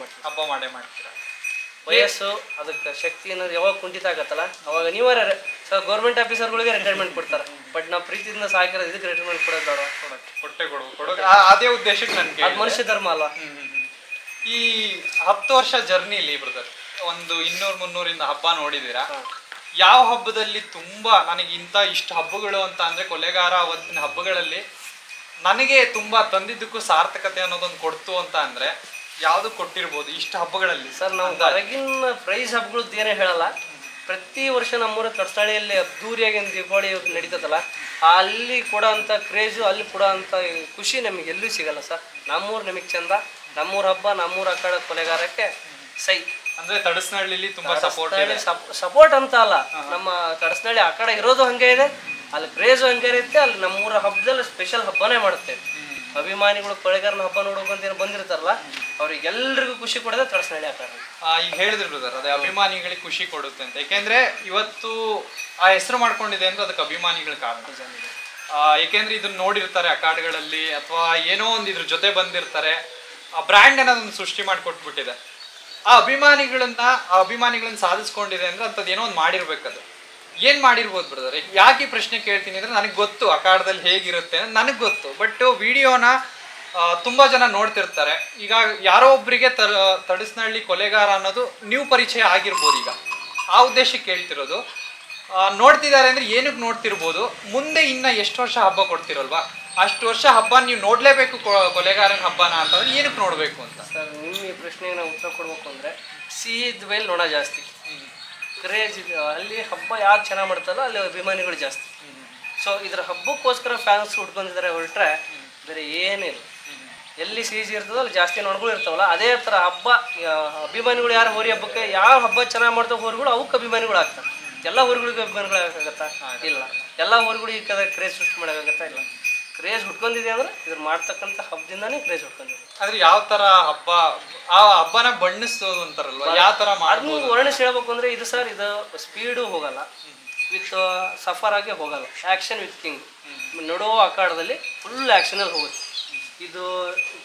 ಮಾಡ್ತೀರಾ. ವಯಸ್ಸು ಅದಕ್ಕೆ ಶಕ್ತಿ ಅನ್ನೋದು ಯಾವಾಗ ಕುಂಠಿತ ಆಗತ್ತಲ್ಲ ಅವಾಗ ನೀವೇ ಗೌರ್ಮೆಂಟ್ ಆಫೀಸರ್ಗಳಿಗೆ ರಿಟೈರ್ಮೆಂಟ್ ಕೊಡ್ತಾರೆ. ಬಟ್ ನಾವು ಪ್ರೀತಿಯಿಂದ ಸಾಕಿರೋದು ಇದಕ್ಕೆ ರಿಟೈರ್ಮೆಂಟ್ ಕೊಡೋದು ಬೇಡ, ಕೊಟ್ಟೆ ಅದೇ ಉದ್ದೇಶಕ್ಕೆ ನನಗೆ ಅದು ಮನುಷ್ಯ ಧರ್ಮ ಅಲ್ಲ. ಈ 10 ವರ್ಷ ಜರ್ನಿಲಿ ಬ್ರದರ್ ಒಂದು 200-300 ಹಬ್ಬ ನೋಡಿದೀರಾ? ಯಾವ ಹಬ್ಬದಲ್ಲಿ ತುಂಬಾ ನನಗೆ ಇಷ್ಟು ಹಬ್ಬಗಳು ಅಂತ ಅಂದ್ರೆ ಕೊಲೆಗಾರ ಅವತ್ತಿನ ಹಬ್ಬಗಳಲ್ಲಿ ನನಗೆ ತುಂಬಾ ತಂದಿದ್ದಕ್ಕೂ ಸಾರ್ಥಕತೆ ಅನ್ನೋದೊಂದು ಕೊಡ್ತು ಅಂತ ಅಂದ್ರೆ ಯಾವ್ದು ಕೊಟ್ಟಿರ್ಬೋದು ಇಷ್ಟು ಹಬ್ಬಗಳಲ್ಲಿ? ಸರ್ ನಾವು ಹೊರಗಿನ ಪ್ರೈಸ್ ಹಬ್ಬಗಳದ್ದು ಏನೇ ಹೇಳಲ್ಲ. ಪ್ರತಿ ವರ್ಷ ನಮ್ಮೂರ ತಡಸಾಳಿಯಲ್ಲಿ ಅದ್ದೂರಿಯಾಗಿ ದೀಪಾವಳಿ ನಡೀತದಲ್ಲ, ಅಲ್ಲಿ ಕೊಡೋ ಅಂಥ ಕ್ರೇಜು, ಅಲ್ಲಿ ಕೊಡೋ ಅಂಥ ಖುಷಿ ನಮಗೆ ಎಲ್ಲೂ ಸಿಗಲ್ಲ ಸರ್. ನಮ್ಮೂರು ನಮಗೆ ಚಂದ, ನಮ್ಮೂರ ಹಬ್ಬ, ನಮ್ಮೂರ ಅಖಾಡ ಕೊಲೆಗಾರಕ್ಕೆ ಸೈ. ಅಂದ್ರೆ ತಡಸನಹಳ್ಳಿಲಿ ತುಂಬಾ ಸಪೋರ್ಟ್ ಅಂತ ಅಲ್ಲ, ನಮ್ಮ ತಡಸನಹಳ್ಳಿ ಅಖಾಡ ಇರೋದು ಹಂಗೆ ಇದೆ, ಅಲ್ಲಿ ಕ್ರೇಜು ಹಂಗೆ ಇರುತ್ತೆ. ಅಲ್ಲಿ ನಮ್ಮೂರ ಹಬ್ಬದಲ್ಲಿ ಸ್ಪೆಷಲ್ ಹಬ್ಬನೇ ಮಾಡುತ್ತೇವೆ. ಅಭಿಮಾನಿಗಳು ಕೊಲೆಗಾರನ ಹಬ್ಬ ನೋಡ್ಬೇಕಂತ ಏನು ಬಂದಿರ್ತಾರಲ್ಲ ಅವ್ರಿಗೆಲ್ರಿಗೂ ಖುಷಿ ಕೊಡೋದೇ ತಡಸನಹಳ್ಳಿ ಅಖಾಡ. ಈಗ ಹೇಳಿದ್ರು ಬ್ರದರ್ ಅದೇ ಅಭಿಮಾನಿಗಳಿಗೆ ಖುಷಿ ಕೊಡುತ್ತೆ ಅಂತ. ಯಾಕೆಂದ್ರೆ ಇವತ್ತು ಆ ಹೆಸರು ಮಾಡ್ಕೊಂಡಿದೆ ಅಂದ್ರೆ ಅದಕ್ಕೆ ಅಭಿಮಾನಿಗಳ ಕಾರಣ. ಏಕೆಂದ್ರೆ ಇದನ್ನ ನೋಡಿರ್ತಾರೆ ಅಖಾಡಗಳಲ್ಲಿ ಅಥವಾ ಏನೋ ಒಂದು ಇದ್ರ ಜೊತೆ ಬಂದಿರ್ತಾರೆ. ಆ ಬ್ರ್ಯಾಂಡ್ ಅನ್ನೋದೊಂದು ಸೃಷ್ಟಿ ಮಾಡಿಕೊಟ್ಬಿಟ್ಟಿದೆ. ಆ ಅಭಿಮಾನಿಗಳನ್ನ ಸಾಧಿಸ್ಕೊಂಡಿದೆ ಅಂದ್ರೆ ಅಂಥದ್ದು ಏನೋ ಒಂದು ಮಾಡಿರ್ಬೇಕದು. ಏನ್ ಮಾಡಿರ್ಬೋದು ಬ್ರದರ್? ಯಾಕೆ ಪ್ರಶ್ನೆ ಕೇಳ್ತೀನಿ ಅಂದ್ರೆ ನನಗೆ ಗೊತ್ತು ಅಖಾಡದಲ್ಲಿ ಹೇಗಿರುತ್ತೆ ನನಗೆ ಗೊತ್ತು. ಬಟ್ ವಿಡಿಯೋನ ತುಂಬಾ ಜನ ನೋಡ್ತಿರ್ತಾರೆ. ಈಗ ಯಾರೋ ಒಬ್ಬರಿಗೆ ತಡಸನಹಳ್ಳಿ ಕೊಲೆಗಾರ ಅನ್ನೋದು ನ್ಯೂ ಪರಿಚಯ ಆಗಿರ್ಬೋದು. ಈಗ ಆ ಉದ್ದೇಶಕ್ಕೆ ಕೇಳ್ತಿರೋದು. ನೋಡ್ತಿದ್ದಾರೆ ಅಂದ್ರೆ ಏನಕ್ಕೆ ನೋಡ್ತಿರ್ಬೋದು, ಮುಂದೆ ಇನ್ನ ಎಷ್ಟು ವರ್ಷ ಹಬ್ಬ ಕೊಡ್ತಿರಲ್ವಾ ಅಷ್ಟು ವರ್ಷ ಹಬ್ಬ ನೀವು ನೋಡ್ಲೇಬೇಕು ಕೊಲೆಗಾರನ ಹಬ್ಬನ ಅಂತಂದ್ರೆ ಏನಕ್ಕೆ ನೋಡ್ಬೇಕು ಅಂತ. ಸರ್ ನಿಮ್ಮ ಈ ಪ್ರಶ್ನೆಗೆ ನಾವು ಉತ್ತರ ಕೊಡ್ಬೇಕು ಅಂದ್ರೆ ಸಿಹಿದ ಮೇಲೆ ನೋಡ ಜಾಸ್ತಿ ಕ್ರೇಜ್ ಇದೆ. ಅಲ್ಲಿ ಹಬ್ಬ ಯಾವ್ದು ಚೆನ್ನಾಗಿ ಮಾಡ್ತಾರಲ್ಲ ಅಲ್ಲಿ ಅಭಿಮಾನಿಗಳು ಜಾಸ್ತಿ. ಸೊ ಇದ್ರ ಹಬ್ಬಕ್ಕೋಸ್ಕರ ಫ್ಯಾನ್ಸ್ ಹುಡ್ಕೊಂಡಿದ್ದಾರೆ ಹೊರಟ್ರೆ ಬೇರೆ ಏನಿಲ್ಲ. ಎಲ್ಲಿ ಸಿಹಿ ಇರ್ತದೋ ಅಲ್ಲಿ ಜಾಸ್ತಿ ನೋಡ್ಗಳು ಇರ್ತಾವಲ್ಲ, ಅದೇ ಥರ ಹಬ್ಬ ಅಭಿಮಾನಿಗಳು ಯಾರು ಹೋರಿ ಹಬ್ಬಕ್ಕೆ ಯಾವ ಹಬ್ಬ ಚೆನ್ನಾಗಿ ಮಾಡ್ತಾವ ಹೋರಿಗಳು ಅವಕ್ಕೆ ಅಭಿಮಾನಿಗಳು ಆಗ್ತಾರೆ. ಎಲ್ಲ ಊರುಗಳಿಗೆ ಅಭಿಮಾನಿಗಳು ಆಗತ್ತಾ? ಇಲ್ಲ. ಎಲ್ಲ ಊರುಗಳು ಈ ಕಡೆ ಕ್ರೇಜ್ ಸೃಷ್ಟಿ ಮಾಡೋಕ್ಕಾಗತ್ತಾ? ಇಲ್ಲ. ಕ್ರೇಜ್ ಹುಡ್ಕೊಂಡಿದೆ ಅಂದ್ರೆ ಇದ್ರ ಮಾಡ್ತಕ್ಕಂಥ ಹಬ್ಬದಿಂದಾನೇ ಕ್ರೇಜ್ ಹುಡ್ಕೊಂಡಿದೆ. ಆದ್ರೆ ಯಾವ ತರ ಹಬ್ಬ ಆ ಹಬ್ಬನ ಬಣ್ಣಿಸೋದು ಅಂತಾರಲ್ವಾ, ಯಾವ ತರ ಮಾಡಿ ವರ್ಣಿಸಿ ಹೇಳ್ಬೇಕು ಅಂದ್ರೆ ಇದು ಸರ್ ಇದು ಸ್ಪೀಡು ಹೋಗಲ್ಲ, ವಿತ್ ಸಫರ್ ಆಗಿ ಹೋಗಲ್ಲ. ಆ್ಯಕ್ಷನ್ ವಿತ್ ಕಿಂಗ್ ನಡುವ ಅಖಾಡದಲ್ಲಿ ಫುಲ್ ಆ್ಯಕ್ಷನಲ್ಲಿ ಹೋಗುತ್ತೆ. ಇದು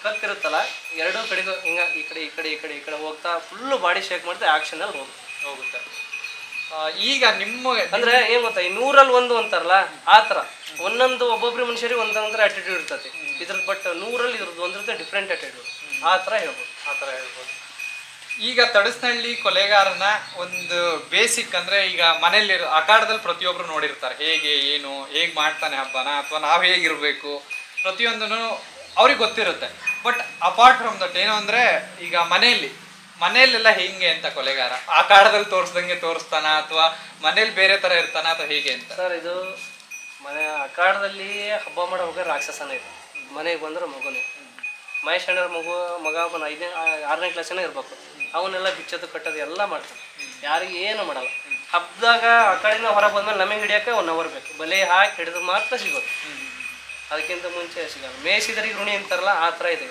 ಕತ್ತಿರುತ್ತಲ್ಲ ಎರಡೂ ಕಡೆಗೂ ಹಿಂಗೆ ಈ ಕಡೆ ಈ ಕಡೆ ಈ ಕಡೆ ಈ ಕಡೆ ಹೋಗ್ತಾ ಫುಲ್ಲು ಬಾಡಿ ಶೇಕ್ ಮಾಡಿದ್ರೆ ಆ್ಯಕ್ಷನಲ್ಲಿ ಹೋಗುತ್ತೆ. ಈಗ ನಿಮ್ಮ ಅಂದರೆ ಏನು ಗೊತ್ತಾ, ಈ 100ರಲ್ಲಿ 1 ಅಂತಾರಲ್ಲ ಆ ಥರ ಒಂದೊಂದು ಒಬ್ಬೊಬ್ಬರು ಮನುಷ್ಯರಿಗೆ ಒಂದೊಂದರ ಆ್ಯಟಿಟ್ಯೂಡ್ ಇರ್ತದೆ ಇದ್ರದ್ದು. ಬಟ್ 100ರಲ್ಲಿ ಇದ್ರದ್ದು ಒಂದಿರುತ್ತೆ ಡಿಫ್ರೆಂಟ್ ಆ್ಯಟಿಟ್ಯೂಡ್. ಆ ಥರ ಹೇಳ್ಬೋದು. ಈಗ ತಡಸ್ನಹಳ್ಳಿ ಕೊಲೆಗಾರನ ಒಂದು ಬೇಸಿಕ್ ಅಂದ್ರೆ ಈಗ ಮನೇಲಿ ಅಖಾಡದಲ್ಲಿ ಪ್ರತಿಯೊಬ್ರು ನೋಡಿರ್ತಾರೆ ಹೇಗೆ ಏನು ಹೇಗೆ ಮಾಡ್ತಾನೆ ಹಬ್ಬನ ಅಥವಾ ನಾವು ಹೇಗಿರ್ಬೇಕು ಪ್ರತಿಯೊಂದನ್ನು ಅವ್ರಿಗೆ ಗೊತ್ತಿರುತ್ತೆ. ಬಟ್ ಅಪಾರ್ಟ್ ಫ್ರಮ್ ದಟ್ ಏನು ಅಂದ್ರೆ ಈಗ ಮನೆಯಲ್ಲೆಲ್ಲ ಹೆಂಗೆ ಅಂತ ಕೊಲೆಗಾರ ಅಖಾಡದಲ್ಲಿ ತೋರಿಸ್ದಂಗೆ ತೋರಿಸ್ತಾನ ಅಥವಾ ಮನೇಲಿ ಬೇರೆ ತರ ಇರ್ತಾನ ಅಥವಾ ಹೇಗೆ ಅಂತ? ಸರ್ ಇದು ಅಖಾಡದಲ್ಲಿ ಹಬ್ಬ ಮಾಡೋ ಹೋಗೋ ರಾಕ್ಷಸನ ಇದೆ. ಮನೆಗೆ ಬಂದ್ರೆ ಮಗುನೇ ಮಹೇಶ್ ಅಣ್ಣರ ಮಗ 6ನೇ ಕ್ಲಾಸನೇ ಇರ್ಬೇಕು. ಅವನ್ನೆಲ್ಲ ಬಿಚ್ಚೋದು ಕಟ್ಟೋದು ಎಲ್ಲ ಮಾಡ್ತಾನೆ. ಯಾರಿಗೆ ಏನು ಮಾಡಲ್ಲ. ಹಬ್ಬದಾಗ ಆ ಕಡೆಯಿಂದ ಹೊರಗೆ ಬಂದ್ಮೇಲೆ ನಮಗೆ ಹಿಡಿಯೋಕೆ 1 ಅವರ್ ಬೇಕು. ಬಲೆ ಹಾಕಿ ಹಿಡಿದ್ರೆ ಮಾತ್ರ ಸಿಗೋದು, ಅದಕ್ಕಿಂತ ಮುಂಚೆ ಸಿಗಲ್ಲ. ಮೇಯಿಸಿದ್ರಿಗೆ ಋಣಿ ಅಂತಾರಲ್ಲ ಆ ಥರ ಇದೆ.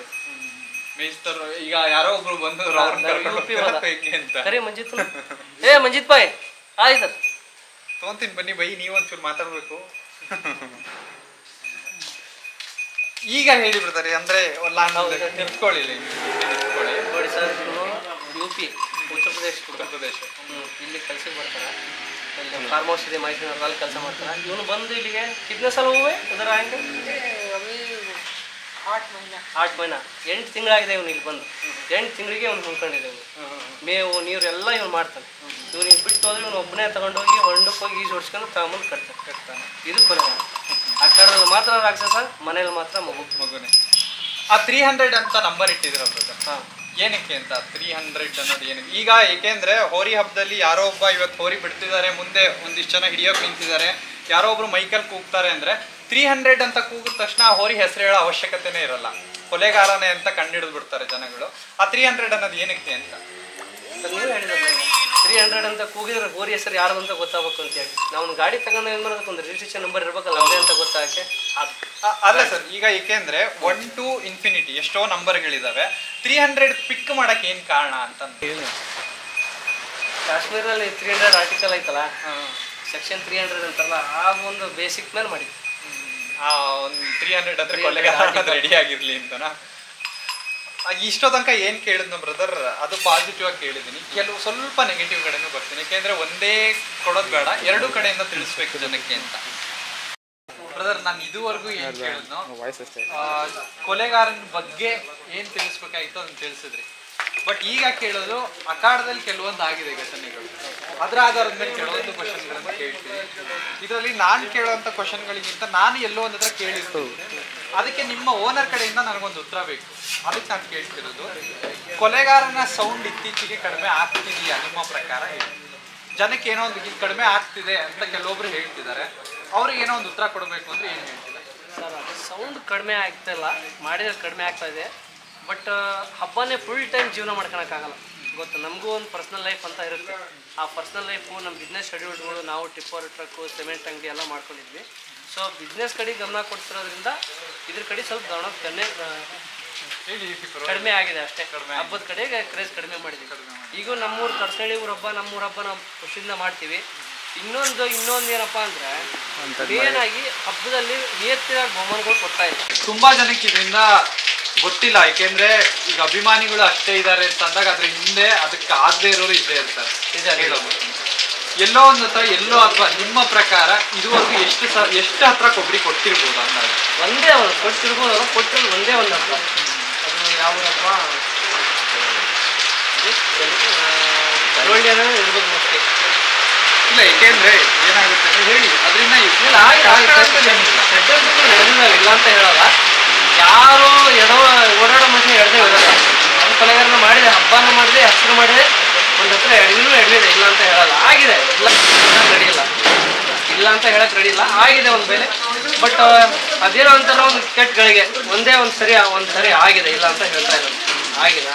ಮೇಯಿಸ್ತಾರ ಈಗ ಯಾರೋ ಒಬ್ರು ಬಂದ್ರು ಸರಿ ಮಂಜಿತ್ ಮಂಜಿತ್ ಬಾಯ್ ಆಯ್ತು ಸರ್ ತೊಗೊಂತೀನಿ ಬನ್ನಿ ಬೈ, ನೀವೊಂಚೂರು ಮಾತಾಡ್ಬೇಕು. ಈಗ ಹೇಳಿ ಬಿಡ್ತಾರೆ ಅಂದ್ರೆ ನಿಂತ್ಕೊಳ್ಳಿ ನೋಡಿ ಸರ್, UP ಉತ್ತರ ಪ್ರದೇಶ ಇಲ್ಲಿ ಕೆಲ್ಸಕ್ಕೆ ಬರ್ತಾರೆ. ಇಲ್ಲಿ ಫಾರ್ಮ್ ಹೌಸ್ ಇದೆ ಮೈಸೂರಿನಲ್ಲಿ ಕೆಲಸ ಮಾಡ್ತಾರೆ. ಇವನು ಬಂದು ಇಲ್ಲಿಗೆ ಕಿತ್ನೆ ಸಲ ಹೂವೆ ಇದರ ಹಂಗೆ 8 ಮಹಿನಾ 8 ತಿಂಗಳಾಗಿದೆ ಇವನು ಇಲ್ಲಿ ಬಂದು. 8 ತಿಂಗಳಿಗೆ ಇವನು ಹೊಂದ್ಕೊಂಡಿದೆ. ಮೇವು ನೀರು ಎಲ್ಲ ಇವನು ಮಾಡ್ತಾನೆ. ಇವ್ನಿಗೆ ಬಿಟ್ಟು ಹೋದ್ರೆ ಇವನು ಒಬ್ಬನೇ ತಗೊಂಡೋಗಿ ಹೊಂಡಕ್ಕೆ ಹೋಗಿ ಈಜು ಹೊಡ್ಸ್ಕೊಂಡು ತಗೊಂಬಂದು ಕಟ್ತಾನೆ. ಇದು ಕೊಲೆ. ಆ ಕಡೆಯಲ್ಲಿ ಮಾತ್ರ ರಾಕ್ಷಸ, ಮನೇಲಿ ಮಾತ್ರ ಮಗುನೇ. ಆ 300 ಅಂತ ನಂಬರ್ ಇಟ್ಟಿದ್ರಲ್ಲ, ಏನಕ್ಕೆ ಅಂತ 300 ಅನ್ನೋದು ಏನಕ್ಕೆ? ಈಗ ಏಕೆಂದ್ರೆ ಹೋರಿ ಹಬ್ಬದಲ್ಲಿ ಯಾರೋ ಒಬ್ಬ ಇವತ್ತು ಹೋರಿ ಬಿಡ್ತಿದ್ದಾರೆ, ಮುಂದೆ ಒಂದಿಷ್ಟು ಜನ ಹಿಡಿಯೋಕೆ ನಿಂತಿದ್ದಾರೆ, ಯಾರೋ ಒಬ್ರು ಮೈಕಲ್ ಕೂಗ್ತಾರೆ ಅಂದ್ರೆ 300 ಅಂತ ಕೂಗಿದ ತಕ್ಷಣ ಆ ಹೋರಿ ಹೆಸರು ಹೇಳೋ ಅವಶ್ಯಕತೆನೇ ಇರಲ್ಲ, ಕೊಲೆಗಾರನೇ ಅಂತ ಕಂಡಿಡಿದು ಬಿಡ್ತಾರೆ ಜನಗಳು. ಆ 300 ಅನ್ನೋದು ಏನಕ್ಕೆ ಅಂತ ನೀವೇ ಹೇಳಿದ್ರೆ 300 ಅಂತ ಕೂಗಿದ್ರೆ ಹೋರಿ ಹೆಸರು ಯಾರು ಅಂತ ಗೊತ್ತಾಗಬೇಕು ಅಂತ ಹೇಳಿ ನಾವು ಗಾಡಿ ತಗೊಂಡು ಏನು ಮಾಡೋದಕ್ಕೆ ಒಂದು ರಿಜಿಸ್ಟ್ರೇಷನ್ ನಂಬರ್ ಇರ್ಬೇಕಲ್ಲ, ಅದೇ ಅಂತ ಗೊತ್ತಾಗಕ್ಕೆ. ಅಲ್ಲ ಸರ್, ಈಗ ಏಕೆಂದ್ರೆ 1 to infinity ಎಷ್ಟೋ ನಂಬರ್ಗಳಿದಾವೆ, 300 ಪಿಕ್ ಮಾಡಕ್ಕೆ ಏನ್ ಕಾರಣ ಅಂತ? ಕಾಶ್ಮೀರಲ್ಲಿ 300 ಆರ್ಟಿಕಲ್ ಐತಲ್ಲ, ಸೆಕ್ಷನ್ 300 ಅಂತಾರಲ್ಲ, ಆ ಒಂದು ಬೇಸಿಕ್ ಮೇಲೆ ಮಾಡಿದ್ವಿ. ಆ ಒಂದು 300 ಹತ್ರ ಕೊಲೆಗಾರ ರೆಡಿ ಆಗಿರ್ಲಿ ಅಂತನಾ? ಇಷ್ಟೋ ತನಕ ಏನ್ ಕೇಳಿದ್ನ ಬ್ರದರ್, ಅದು ಪಾಸಿಟಿವ್ ಆಗಿ ಕೇಳಿದ್ದೀನಿ. ಕೆಲವು ಸ್ವಲ್ಪ ನೆಗೆಟಿವ್ ಕಡೆನೂ ಬರ್ತೀನಿ, ಯಾಕೆಂದ್ರೆ ಒಂದೇ ಕೊಡೋದು ಬೇಡ, 2 ಕಡೆಯಿಂದ ತಿಳಿಸ್ಬೇಕು ಜನಕ್ಕೆ ಅಂತ. ಬ್ರದರ್, ನಾನು ಇದುವರೆಗೂ ಏನ್ ಕೇಳಿದ್ನೋ ಕೊಲೆಗಾರನ ಬಗ್ಗೆ ಏನ್ ತಿಳಿಸ್ಬೇಕಾಗಿತ್ತು ಅದನ್ನ ತಿಳಿಸಿದ್ರಿ. ಬಟ್ ಈಗ ಕೇಳೋದು ಅಖಾಡದಲ್ಲಿ ಕೆಲವೊಂದು ಆಗಿದೆ ಘಟನೆಗಳು, ಅದರ ಆಧಾರದ ಮೇಲೆ ಕೆಲವೊಂದು ಕ್ವಶನ್ಗಳನ್ನು ಕೇಳ್ತೀನಿ. ಇದರಲ್ಲಿ ನಾನು ಕೇಳುವಂಥ ಕ್ವಶನ್ಗಳಿಗಿಂತ ನಾನು ಎಲ್ಲೋ ಒಂದು ಹತ್ರ ಕೇಳಿರ್ತೀನಿ, ಅದಕ್ಕೆ ನಿಮ್ಮ ಓನರ್ ಕಡೆಯಿಂದ ನನಗೊಂದು ಉತ್ತರ ಬೇಕು. ಅದಕ್ಕೆ ನಾನು ಕೇಳ್ತಿರೋದು, ಕೊಲೆಗಾರನ ಸೌಂಡ್ ಇತ್ತೀಚೆಗೆ ಕಡಿಮೆ ಆಗ್ತಿದೆಯಾ ನಿಮ್ಮ ಪ್ರಕಾರ? ಹೇಳಿ. ಜನಕ್ಕೆ ಏನೋ ಒಂದು ಕಡಿಮೆ ಆಗ್ತಿದೆ ಅಂತ ಕೆಲವೊಬ್ರು ಹೇಳ್ತಿದ್ದಾರೆ, ಅವ್ರಿಗೆ ಏನೋ ಒಂದು ಉತ್ತರ ಕೊಡಬೇಕು ಅಂದ್ರೆ ಏನು ಹೇಳ್ತಿದ್ದಾರೆ? ಸರ್, ಅದು ಸೌಂಡ್ ಕಡಿಮೆ ಆಗ್ತಾ ಇಲ್ಲ, ಮಾಡಿದ್ರೆ ಕಡಿಮೆ ಆಗ್ತಾ ಇದೆ. ಬಟ್ ಹಬ್ಬನೇ ಫುಲ್ ಟೈಮ್ ಜೀವನ ಮಾಡ್ಕೊಳಕ್ಕಾಗಲ್ಲ, ಗೊತ್ತು. ನಮಗೂ ಒಂದು ಪರ್ಸ್ನಲ್ ಲೈಫ್ ಅಂತ ಇರುತ್ತೆ. ಆ ಪರ್ಸ್ನಲ್ ಲೈಫು, ನಮ್ಮ ಬಿಸ್ನೆಸ್ ಶೆಡ್ಯೂಲ್ಗಳು, ನಾವು ಟಿಪ್ಪರ್ ಟ್ರಕ್ಕು, ಸಿಮೆಂಟ್ ಅಂಗಡಿ ಎಲ್ಲ ಮಾಡ್ಕೊಂಡಿದ್ವಿ. ಸೊ ಬಿಸ್ನೆಸ್ ಕಡೆ ಗಮನ ಕೊಡ್ತಿರೋದ್ರಿಂದ ಇದ್ರ ಕಡೆ ಸ್ವಲ್ಪ ಗಮನ ಕಡಿಮೆ ಆಗಿದೆ ಅಷ್ಟೇ. ಹಬ್ಬದ ಕಡೆಗೆ ಕ್ರೇಜ್ ಕಡಿಮೆ ಮಾಡಿದ್ವಿ. ಈಗ ನಮ್ಮೂರು ತಡಸ್ನಳ್ಳಿ ಊರ ಹಬ್ಬ, ನಮ್ಮೂರ ಹಬ್ಬ ನಾವು ಖುಷಿಯಿಂದ ಮಾಡ್ತೀವಿ. ಇನ್ನೊಂದು ಏನಪ್ಪ ಅಂದ್ರೆ, ಮೇನ್ ಆಗಿ ಹಬ್ಬದಲ್ಲಿ ನಿಯತ್ತಿನ ಬಹುಮಾನಗಳು ಕೊಡ್ತಾ ಇಲ್ಲ. ತುಂಬಾ ಜನಕ್ಕೆ ಇದರಿಂದ ಗೊತ್ತಿಲ್ಲ, ಯಾಕೆಂದ್ರೆ ಈಗ ಅಭಿಮಾನಿಗಳು ಅಷ್ಟೇ ಇದ್ದಾರೆ ಅಂತ ಅಂದಾಗ ಅದ್ರ ಹಿಂದೆ ಅದಕ್ಕೆ ಆಗದೆ ಇರೋರು ಇದ್ದೇ ಇರ್ತಾರೆ. ಹೇಳೋದು ಎಲ್ಲೋ ಒಂದು ಹತ್ರ ಎಲ್ಲೋ, ಅಥವಾ ನಿಮ್ಮ ಪ್ರಕಾರ ಇದುವರೆಗೂ ಎಷ್ಟು ಹತ್ರ ಕೊಬ್ಬರಿ ಕೊಟ್ಟಿರ್ಬೋದು ಅಂದಾಗ? ಒಂದೇ ಒಂದು ಕೊಟ್ಟಿರ್ಬೋದು, ಕೊಟ್ಟಿರೋದು ಒಂದೇ ಒಂದು ಹತ್ರ. ಅದು ಯಾವ ಹಬ್ಬ ಇರ್ಬೋದು ಅಷ್ಟೇ. ಇಲ್ಲ, ಏಕೆಂದ್ರೆ ಏನಾಗುತ್ತೆ ಹೇಳಿ, ಅದರಿಂದ ಇಲ್ಲ ಅಂತ ಹೇಳಲ್ಲ. ಯಾರು ಓಡಾಡೋ ಮನುಷ್ಯ ಎಡದೇ ಇರೋಲ್ಲ. ನಮ್ಮ ಕೊಲೆಗಾರನ ಮಾಡಿದೆ, ಹಬ್ಬನ ಮಾಡಿದೆ, ಹೆಸರು ಮಾಡಿದೆ, ಒಂದು ಹತ್ರ ಎಡವಿದೆ, ಇಲ್ಲ ಅಂತ ಹೇಳಲ್ಲ. ಆಗಿದೆ, ಇಲ್ಲ ರೆಡಿ ಇಲ್ಲ, ಇಲ್ಲ ಅಂತ ಹೇಳಕ್ ರೆಡಿ ಇಲ್ಲ, ಆಗಿದೆ ಒಂದು ಬೆಲೆ. ಬಟ್ ಅದೇನೋ ಅಂತಾರ ಒಂದು ಕೆಟ್ಟಗಳಿಗೆ ಒಂದೇ ಒಂದು ಸರಿ ಆಗಿದೆ, ಇಲ್ಲ ಅಂತ ಹೇಳ್ತಾ ಇರೋದು. ಆಗಿದೆ.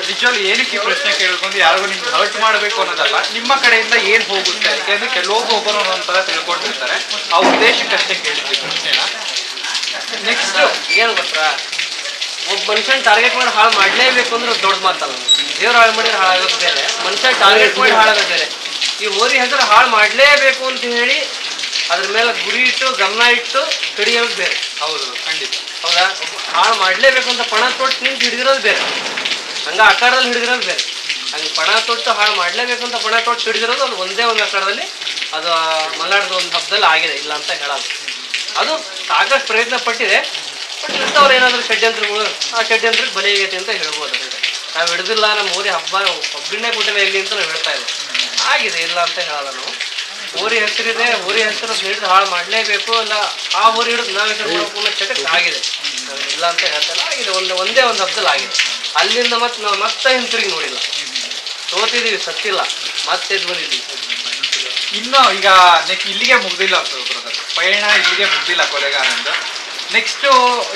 ನಿಜವಾಗ್ಲೂ ಏನಕ್ಕೆ ಈ ಪ್ರಶ್ನೆ ಕೇಳ್ಕೊಂಡು ಯಾರಿಗೂ ನಿಮ್ಗೆ ಹರ್ಟ್ ಮಾಡಬೇಕು ಅನ್ನೋದಲ್ಲ, ನಿಮ್ಮ ಕಡೆಯಿಂದ ಏನ್ ಹೋಗುತ್ತೆ, ಯಾಕೆಂದ್ರೆ ಕೆಲವೊಬ್ಬರು ಒಂಥರ ತಿಳ್ಕೊಂಡಿರ್ತಾರೆ, ಆ ಉದ್ದೇಶಕ್ಕಷ್ಟೇ ಕೇಳಿದ್ವಿ ಪ್ರಶ್ನೆನ. ನೆಕ್ಸ್ಟ್ ಏನು ಗೊತ್ತಾ, ಒಬ್ಬ ಮನುಷ್ಯನ ಟಾರ್ಗೆಟ್ ಮಾಡಿ ಹಾಳು ಮಾಡಲೇಬೇಕು ಅಂದ್ರೆ ದೊಡ್ಡ ಮಾತಲ್ಲ. ದೇವ್ರು ಹಾಳು ಮಾಡಿದ್ರೆ ಹಾಳಾಗೋದು ಬೇರೆ, ಮನುಷ್ಯ ಟಾರ್ಗೆಟ್ ಮಾಡಿ ಹಾಳಾಗೋದು ಬೇರೆ. ಈ ಹೋರಿ ಹೆಸರು ಹಾಳು ಮಾಡಲೇಬೇಕು ಅಂತ ಹೇಳಿ ಅದ್ರ ಮೇಲೆ ಗುರಿ ಇಟ್ಟು ಗಮನ ಇಟ್ಟು ಹಿಡಿಯೋದು ಬೇರೆ. ಹೌದು, ಖಂಡಿತ. ಹೌದಾ? ಹಾಳು ಮಾಡಲೇಬೇಕು ಅಂತ ಪಣ ತೊಟ್ಟು ನಿಂತು ಹಿಡಿದಿರೋದು ಬೇರೆ, ಹಂಗ ಅಖಾಡದಲ್ಲಿ ಹಿಡಿದಿರೋದು ಬೇರೆ. ಹಂಗೆ ಪಣ ತೊಟ್ಟು ಹಾಳು ಮಾಡಲೇಬೇಕು ಅಂತ ಪಣ ತೊಟ್ಟು ಹಿಡಿದಿರೋದು ಅದು ಒಂದೇ ಒಂದು ಅಖಾಡದಲ್ಲಿ, ಅದು ಮಲೆನಾಡದ ಒಂದು ಹಬ್ಬದಲ್ಲಿ ಆಗಿದೆ, ಇಲ್ಲ ಅಂತ ಹೇಳೋದು. ಅದು ಸಾಕಷ್ಟು ಪ್ರಯತ್ನ ಪಟ್ಟಿದೆ. ಬಟ್ ಇಂಥವ್ರು ಏನಾದರೂ ಷಡ್ಯಂತ್ರಗಳು, ಆ ಷಡ್ಯಂತ್ರಕ್ಕೆ ಬಲಿ ಆಗೈತೆ ಅಂತ ಹೇಳ್ಬೋದು. ನಾವು ಹಿಡಿದಿಲ್ಲ, ನಮ್ಮ ಹೋರಿ ಒಬ್ಬನೇ ಕೊಟ್ಟಿಲ್ಲ ಇಲ್ಲಿ ಅಂತ ನಾವು ಹೇಳ್ತಾ ಇದ್ದೀವಿ. ಆಗಿದೆ, ಇಲ್ಲ ಅಂತ ಹೇಳಲ್ಲ ನಾವು. ಹೋರಿ ಹೆಸರಿದೆ, ಹೋರಿ ಹೆಸರು ಹಿಡಿದು ಹಾಳು ಮಾಡಲೇಬೇಕು, ಇಲ್ಲ ಆ ಹೋರಿ ಹಿಡಿದು ನಾವು ಹೆಸರು ಮಾಡಬೇಕು ಅನ್ನೋ ಚಟಕ್ಕೆ ಆಗಿದೆ. ಇಲ್ಲ ಅಂತ ಹೇಳ್ತಾಯಿಲ್ಲ, ಆಗಿದೆ. ಒಂದೇ ಒಂದು ಹಬ್ಬದಲ್ಲಿ ಆಗಿದೆ. ಅಲ್ಲಿಂದ ಮತ್ತೆ ನಾವು ಮತ್ತೆ ಹಿಂತಿರುಗಿ ನೋಡಿಲ್ಲ, ಸೋತಿದ್ದೀವಿ, ಸತ್ತಿಲ್ಲ, ಮತ್ತೆ ಎದ್ದು ಬಂದಿದ್ದೀವಿ. ಇನ್ನು ಈಗ ಇಲ್ಲಿಗೆ ಮುಗ್ದಿಲ್ಲ ಬ್ರದರ್, ಪಯಣ ಇಲ್ಲಿಗೆ ಮುಗ್ದಿಲ್ಲ ಕೊಲೆಗಾರಂದು. ನೆಕ್ಸ್ಟು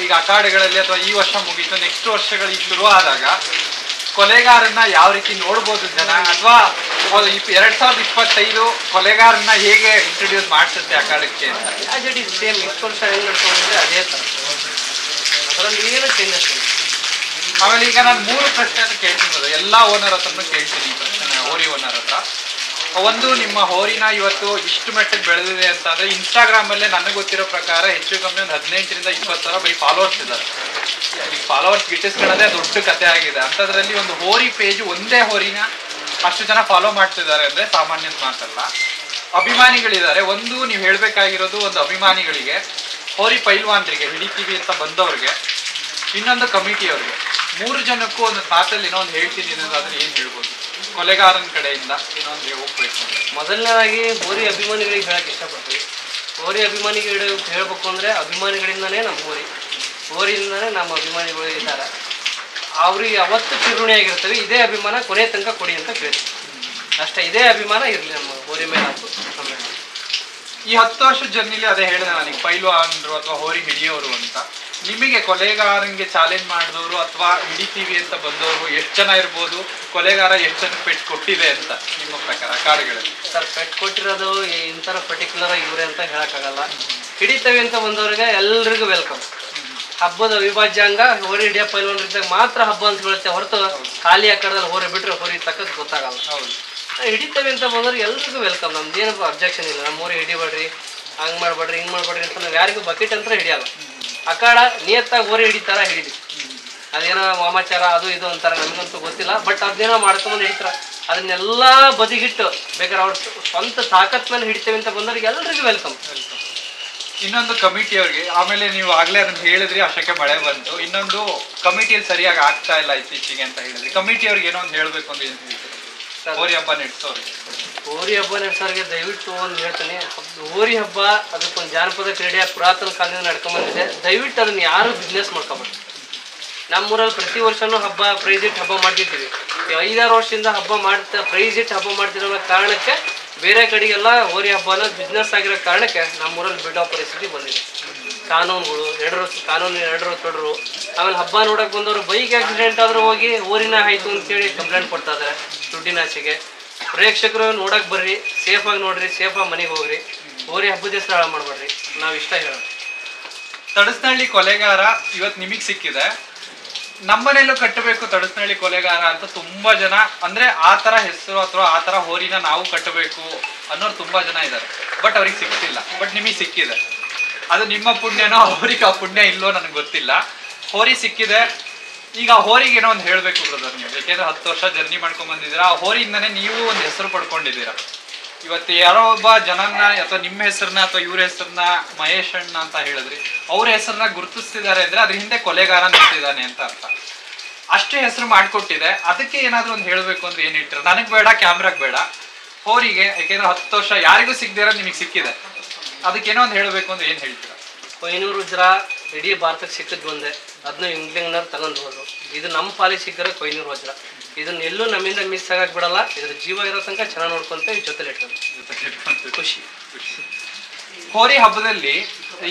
ಈಗ ಅಖಾಡೆಗಳಲ್ಲಿ ಅಥವಾ ಈ ವರ್ಷ ಮುಗೀತು, ನೆಕ್ಸ್ಟ್ ವರ್ಷಗಳಿಗೆ ಶುರು ಆದಾಗ ಕೊಲೆಗಾರನ್ನ ಯಾವ ರೀತಿ ನೋಡ್ಬೋದು ಜನ, ಅಥವಾ 2025 ಕೊಲೆಗಾರನ್ನ ಹೇಗೆ ಇಂಟ್ರೊಡ್ಯೂಸ್ ಮಾಡಿಸುತ್ತೆ ಅಖಾಡಕ್ಕೆ ಅಂತ? ಸೇಮ್ ಇಷ್ಟು ವರ್ಷ ಹೆಂಗೆ ನಡ್ಕೊಂಡಿದ್ರೆ ಅದೇ ಥರ, ಅದರಲ್ಲಿ ಏನು ಚೇಂಜಸ್ ಇಲ್ಲ. ಆಮೇಲೆ ಈಗ ನಾನು 3 ಪ್ರಶ್ನೆಯನ್ನು ಕೇಳ್ತೀನಿ, ಎಲ್ಲ ಓನರ್ ಹತ್ರನೂ ಕೇಳ್ತೀನಿ ಈ ಪ್ರಶ್ನೆ. ಹೋರಿ ಓನರ್ ಹತ್ರ ಒಂದು, ನಿಮ್ಮ ಹೋರಿನ ಇವತ್ತು ಇಷ್ಟು ಮಟ್ಟಿಗೆ ಬೆಳೆದಿದೆ ಅಂತಂದ್ರೆ ಇನ್ಸ್ಟಾಗ್ರಾಮಲ್ಲೇ ನನಗೆ ಗೊತ್ತಿರೋ ಪ್ರಕಾರ ಹೆಚ್ಚು ಕಮ್ಮಿ ಒಂದು 18ರಿಂದ 20 ಸಾವಿರ ಬರೀ ಫಾಲೋವರ್ಸ್ ಇದ್ದಾರೆ. ಈ ಫಾಲೋವರ್ಸ್ ಗಿಟ್ಟಿಸ್ಕೊಳ್ಳೋದೇ ದೊಡ್ಡ ಕತೆ ಆಗಿದೆ. ಅಂಥದ್ರಲ್ಲಿ ಒಂದು ಹೋರಿ ಪೇಜ್, ಒಂದೇ ಹೋರಿನ ಅಷ್ಟು ಜನ ಫಾಲೋ ಮಾಡ್ತಿದ್ದಾರೆ ಅಂದರೆ ಸಾಮಾನ್ಯದ ಮಾತಲ್ಲ. ಅಭಿಮಾನಿಗಳಿದ್ದಾರೆ. ಒಂದು ನೀವು ಹೇಳಬೇಕಾಗಿರೋದು, ಒಂದು ಅಭಿಮಾನಿಗಳಿಗೆ, ಹೋರಿ ಪೈಲ್ವಾನ್ರಿಗೆ, ಹಿಡಿತೀವಿ ಅಂತ ಬಂದವ್ರಿಗೆ, ಇನ್ನೊಂದು ಕಮಿಟಿಯವ್ರಿಗೆ, 3 ಜನಕ್ಕೂ ಒಂದು ಮಾತಲ್ಲಿ ಏನೋ ಒಂದು ಹೇಳ್ತೀನಿ ಅನ್ನೋದಾದ್ರೆ ಏನು ಹೇಳ್ಬೋದು? ಕೊಲೆಗಾರನ ಕಡೆಯಿಂದ ಇನ್ನೊಂದು ಹೋಗ್ಬೇಕು. ಮೊದಲನೇದಾಗಿ ಹೋರಿ ಅಭಿಮಾನಿಗಳಿಗೆ ಹೇಳಕ್ಕೆ ಇಷ್ಟಪಡ್ತೀವಿ. ಹೋರಿ ಅಭಿಮಾನಿಗಳು ಹೇಳಬೇಕು ಅಂದರೆ ಅಭಿಮಾನಿಗಳಿಂದನೇ ನಮ್ಮ ಹೋರಿಯಿಂದನೇ ನಮ್ಮ ಅಭಿಮಾನಿಗಳು ಇದ್ದಾರೆ. ಅವ್ರಿಗೆ ಅವತ್ತು ಚಿರುಣಿಯಾಗಿರ್ತವೆ. ಇದೇ ಅಭಿಮಾನ ಕೊನೆ ತನಕ ಕೊಡಿ ಅಂತ ಕೇಳ್ತೀವಿ ಅಷ್ಟೇ. ಇದೇ ಅಭಿಮಾನ ಇರಲಿ ನಮ್ಮ ಹೋರಿ ಮೇಲೆ. ಈ 10 ವರ್ಷದ ಜರ್ನಿಲಿ ಅದೇ ಹೇಳಿದೆ ನನಗೆ, ಪೈಲ್ವಾನ್ರು ಅಥವಾ ಹೋರಿ ಹಿಡಿಯೋರು ಅಂತ. ನಿಮಗೆ ಕೊಲೆಗಾರನಿಗೆ ಚಾಲೆಂಜ್ ಮಾಡಿದವರು ಅಥವಾ ಹಿಡಿತೀವಿ ಅಂತ ಬಂದವರು ಎಷ್ಟು ಜನ ಇರ್ಬೋದು? ಕೊಲೆಗಾರ ಎಷ್ಟು ಜನ ಪೆಟ್ಟು ಕೊಟ್ಟಿದೆ ಅಂತ ನಿಮ್ಮ ಪ್ರಕಾರ ಅಖಾಡೆಗಳಲ್ಲಿ? ಸರ್, ಪೆಟ್ಟು ಕೊಟ್ಟಿರೋದು ಇಂಥರ ಪರ್ಟಿಕ್ಯುಲರ್ ಇವರೇ ಅಂತ ಹೇಳೋಕ್ಕಾಗಲ್ಲ. ಹಿಡಿತೇವೆ ಅಂತ ಬಂದವ್ರಿಗೆ ಎಲ್ರಿಗೂ ವೆಲ್ಕಮ್. ಹಬ್ಬದ ಅವಿಭಾಜ್ಯಾಂಗ ಹೋರಿ ಹಿಡಿಯೋ ಪೈಲ್ವಾನ್ರಿದ್ದಾಗ ಮಾತ್ರ ಹಬ್ಬ ಅಂತ ಬೀಳುತ್ತೆ ಹೊರತು ಖಾಲಿ ಅಖಾಡದಲ್ಲಿ ಹೋರಿ ಬಿಟ್ಟರೆ ಹೋರಿ ತಕ್ಕದ್ದು ಗೊತ್ತಾಗಲ್ಲ. ಹೌದು, ಹಿಡಿತೇವೆ ಅಂತ ಬಂದವ್ರಿಗೆ ಎಲ್ರಿಗೂ ವೆಲ್ಕಮ್. ನಮ್ದೇನು ಅಬ್ಜೆಕ್ಷನ್ ಇಲ್ಲ. ನಮ್ಮ ಹೋರಿ ಹಿಡಿಬೇಡ್ರಿ, ಹಂಗೆ ಮಾಡಬೇಡ್ರಿ, ಹಿಂಗೆ ಮಾಡಬೇಡ್ರಿ ಅಂತ ನಾವು ಯಾರಿಗೂ ಬಕೆಟ್ ಅಂತ ಹಿಡಿಯಲ್ಲ. ಅಖಾಡ ನಿಯತ್ತಾಗಿ ಹೋರಿ ಹಿಡಿತಾರ ಹಿಡಿದಿ, ಅದೇನೋ ವಾಮಾಚಾರ ಅದು ಇದು ಅಂತಾರೆ, ನಮಗಂತೂ ಗೊತ್ತಿಲ್ಲ. ಬಟ್ ಅದನ್ನೇನೋ ಮಾಡ್ಕೊಂಬಂದು ಹಿಡಿತಾರ. ಅದನ್ನೆಲ್ಲ ಬದಿಗಿಟ್ಟು ಬೇಕಾದ್ರೆ ಅವ್ರ ಸ್ವಂತ ತಾಕತ್ ಮೇಲೆ ಹಿಡಿತೇವೆ ಅಂತ ಬಂದವ್ರಿಗೆ ಎಲ್ರಿಗೂ ವೆಲ್ಕಮ್. ಇನ್ನೊಂದು ಕಮಿಟಿಯವ್ರಿಗೆ, ಆಮೇಲೆ ನೀವು ಆಗಲೇ ಅದನ್ನ ಹೇಳಿದ್ರಿ, ಅಷ್ಟಕ್ಕೆ ಮಳೆ ಬಂತು. ಇನ್ನೊಂದು, ಕಮಿಟಿಯಲ್ಲಿ ಸರಿಯಾಗಿ ಆಗ್ತಾ ಇಲ್ಲ ಇತ್ತೀಚೆಗೆ ಅಂತ ಹೇಳಿದ್ರಿ. ಕಮಿಟಿಯವ್ರಿಗೆ ಏನೋ ಒಂದು ಹೇಳಬೇಕು ಅಂತ ಏನು ಹೇಳ್ತೀರಿ ಹೋರಿ ಹಬ್ಬ ನಡೆಸೋರಿಗೆ? ಹೋರಿ ಹಬ್ಬ ನಡೆಸೋರಿಗೆ ದಯವಿಟ್ಟು ಒಂದು ಹೇಳ್ತೀನಿ, ಹೋರಿ ಹಬ್ಬ ಅದಕ್ಕೊಂದು ಜಾನಪದ ಕ್ರೀಡೆ ಪುರಾತನ ಕಾಲದಿಂದ ನಡ್ಕೊಂಬಂದಿದೆ. ದಯವಿಟ್ಟು ಅದನ್ನ ಯಾರು ಬಿಸ್ನೆಸ್ ಮಾಡ್ಕೊಬಾರ್ದು. ನಮ್ಮೂರಲ್ಲಿ ಪ್ರತಿ ವರ್ಷನೂ ಹಬ್ಬ ಪ್ರೈಸ್ ಇಟ್ಟು ಹಬ್ಬ ಮಾಡ್ತಿದ್ದೀವಿ. 5-6 ವರ್ಷದಿಂದ ಹಬ್ಬ ಪ್ರೈಸ್ ಇಟ್ಟು ಹಬ್ಬ ಮಾಡ್ತಿರೋ ಕಾರಣಕ್ಕೆ ಬೇರೆ ಕಡೆಗೆಲ್ಲ ಹೋರಿ ಹಬ್ಬನ ಬಿಸ್ನೆಸ್ ಆಗಿರೋ ಕಾರಣಕ್ಕೆ ನಮ್ಮೂರಲ್ಲಿ ಬಿಡೋ ಪರಿಸ್ಥಿತಿ ಬಂದಿದೆ. ಕಾನೂನುಗಳು ಎರಡು ತೊಡರು. ಆಮೇಲೆ ಹಬ್ಬ ನೋಡಕ್ಕೆ ಬಂದವರು ಬೈಕ್ ಆಕ್ಸಿಡೆಂಟ್ ಆದರೂ ಹೋಗಿ ಹೋರಿನ ಆಯಿತು ಅಂತೇಳಿ ಕಂಪ್ಲೇಂಟ್ ಕೊಡ್ತಾ ಇದ್ದಾರೆ ದುಡ್ಡಿನ ಆಸೆಗೆ. ಪ್ರೇಕ್ಷಕರು ನೋಡಕ್ಕೆ ಬರ್ರಿ, ಸೇಫಾಗಿ ನೋಡ್ರಿ, ಸೇಫಾಗಿ ಮನೆಗೆ ಹೋಗ್ರಿ. ಹೋರಿ ಹಬ್ಬದ ಹೆಸರು ಹಾಳು ಮಾಡಬೇಡ್ರಿ. ನಾವು ಇಷ್ಟ ಹೇಳೋದು. ತಡಸ್ನಹಳ್ಳಿ ಕೊಲೆಗಾರ ಇವತ್ತು ನಿಮಗೆ ಸಿಕ್ಕಿದೆ. ನಮ್ಮನೇಲೂ ಕಟ್ಟಬೇಕು ತಡಸ್ನಹಳ್ಳಿ ಕೊಲೆಗಾರ ಅಂತ ತುಂಬಾ ಜನ, ಅಂದ್ರೆ ಆ ತರ ಹೆಸರು ಅಥವಾ ಆ ತರ ಹೋರಿನ ನಾವು ಕಟ್ಟಬೇಕು ಅನ್ನೋರು ತುಂಬಾ ಜನ ಇದ್ದಾರೆ. ಬಟ್ ಅವ್ರಿಗೆ ಸಿಕ್ತಿಲ್ಲ. ಬಟ್ ನಿಮಗೆ ಸಿಕ್ಕಿದೆ. ಅದು ನಿಮ್ಮ ಪುಣ್ಯನೋ ಅವ್ರಿಗೆ ಆ ಪುಣ್ಯ ಇಲ್ಲೋ ನನಗೆ ಗೊತ್ತಿಲ್ಲ. ಹೋರಿ ಸಿಕ್ಕಿದೆ. ಈಗ ಹೋರಿಗೆ ಏನೋ ಒಂದು ಹೇಳಬೇಕು ಬ್ರದರ್ ನೀವು, ಯಾಕೆಂದ್ರೆ 10 ವರ್ಷ ಜರ್ನಿ ಮಾಡ್ಕೊಂಡ್ ಬಂದಿದ್ದೀರಾ. ಆ ಹೋರಿಯಿಂದನೇ ನೀವು ಒಂದು ಹೆಸರು ಪಡ್ಕೊಂಡಿದ್ದೀರಾ. ಇವತ್ತು ಯಾರೋ ಒಬ್ಬ ಜನನ ಅಥವಾ ನಿಮ್ಮ ಹೆಸರನ್ನ ಅಥವಾ ಇವ್ರ ಹೆಸರನ್ನ ಮಹೇಶ್ ಅಣ್ಣ ಅಂತ ಹೇಳಿದ್ರಿ, ಅವ್ರ ಹೆಸರನ್ನ ಗುರುತಿಸ್ತಿದ್ದಾರೆ ಅಂದ್ರೆ ಅದ್ರ ಹಿಂದೆ ಕೊಲೆಗಾರ ನಿಂತಿದ್ದಾನೆ ಅಂತ ಅರ್ಥ. ಅಷ್ಟೇ ಹೆಸರು ಮಾಡ್ಕೊಟ್ಟಿದೆ. ಅದಕ್ಕೆ ಏನಾದ್ರು ಒಂದು ಹೇಳಬೇಕು ಅಂದ್ರೆ ಏನ್ ಹೇಳ್ತೀರಾ? ನನಗ್ ಬೇಡ, ಕ್ಯಾಮ್ರಾಗ್ ಬೇಡ, ಹೋರಿಗೆ. ಯಾಕೆಂದ್ರೆ 10 ವರ್ಷ ಯಾರಿಗೂ ಸಿಗದಿರೋ ನಿಮಗೆ ಸಿಕ್ಕಿದೆ. ಅದಕ್ಕೇನೋ ಒಂದು ಹೇಳಬೇಕು ಅಂದ್ರೆ ಏನ್ ಹೇಳ್ತೀರಾ? ಕೊಹಿನೂರು ವಜ್ರ ಇಡೀ ಭಾರತಕ್ಕೆ ಸಿಕ್ಕಿದ್ ಒಂದೇ, ಅದನ್ನ ಇಂಗ್ಲೆಂಡ್ನವ್ರು ತಗೊಂಡು ಹೋದ್ರು. ಇದು ನಮ್ಮ ಪಾಲಿಗೆ ಸಿಕ್ಕರೆ ಕೊಹಿನೂರು ವಜ್ರ. ಇದನ್ನ ಎಲ್ಲೂ ನಮ್ಮಿಂದ ಮಿಸ್ ಆಗಕ್ಕೆ ಬಿಡಲ್ಲ. ಇದ್ರ ಜೀವ ಇರೋ ತನಕ ಚೆನ್ನಾಗಿ ನೋಡ್ಕೊಂತ ಜೊತೆಲಿ ಇಟ್ಕೊಂಡು ಖುಷಿ. ಹೋರಿ ಹಬ್ಬದಲ್ಲಿ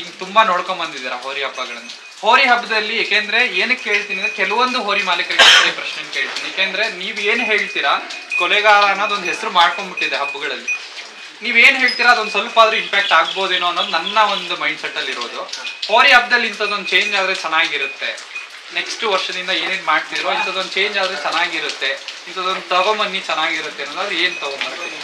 ಈಗ ತುಂಬಾ ನೋಡ್ಕೊಂಡ್ ಬಂದಿದ್ದೀರಾ ಹೋರಿ ಹಬ್ಬಗಳನ್ನು. ಹೋರಿ ಹಬ್ಬದಲ್ಲಿ ಏಕೆಂದ್ರೆ ಏನಕ್ಕೆ ಕೇಳ್ತೀನಿ ಅಂದ್ರೆ, ಕೆಲವೊಂದು ಹೋರಿ ಮಾಲೀಕರಿಗೆ ಪ್ರಶ್ನೆ ಕೇಳ್ತೀನಿ. ಯಾಕೆಂದ್ರೆ ನೀವ್ ಏನ್ ಹೇಳ್ತೀರಾ, ಕೊಲೆಗಾರ ಅನ್ನೋದೊಂದು ಹೆಸರು ಮಾಡ್ಕೊಂಡ್ಬಿಟ್ಟಿದೆ ಹಬ್ಬಗಳಲ್ಲಿ. ನೀವೇನ್ ಹೇಳ್ತೀರಾ ಅದೊಂದು ಸ್ವಲ್ಪ ಆದ್ರೂ ಇಂಪ್ಯಾಕ್ಟ್ ಆಗ್ಬೋದೇನೋ ಅನ್ನೋದು ನನ್ನ ಒಂದು ಮೈಂಡ್ ಸೆಟ್ ಅಲ್ಲಿ ಇರೋದು. ಹೋರಿ ಹಬ್ಬದಲ್ಲಿ ಇಂಥದ್ದೊಂದು ಚೇಂಜ್ ಆದ್ರೆ ಚೆನ್ನಾಗಿರುತ್ತೆ, ನೆಕ್ಸ್ಟ್ ವರ್ಷದಿಂದ ಏನೇನು ಮಾಡ್ತಿರೋ ಇಂಥದ್ದೊಂದು ಚೇಂಜ್ ಆದ್ರೆ ಚೆನ್ನಾಗಿರುತ್ತೆ, ಇಂಥದ್ದೊಂದು ತಗೊಂಬನ್ನಿ ಚೆನ್ನಾಗಿರುತ್ತೆ ಅನ್ನೋದಾದ್ರೆ ಏನು ತಗೊಂಬರ್ತೀವಿ?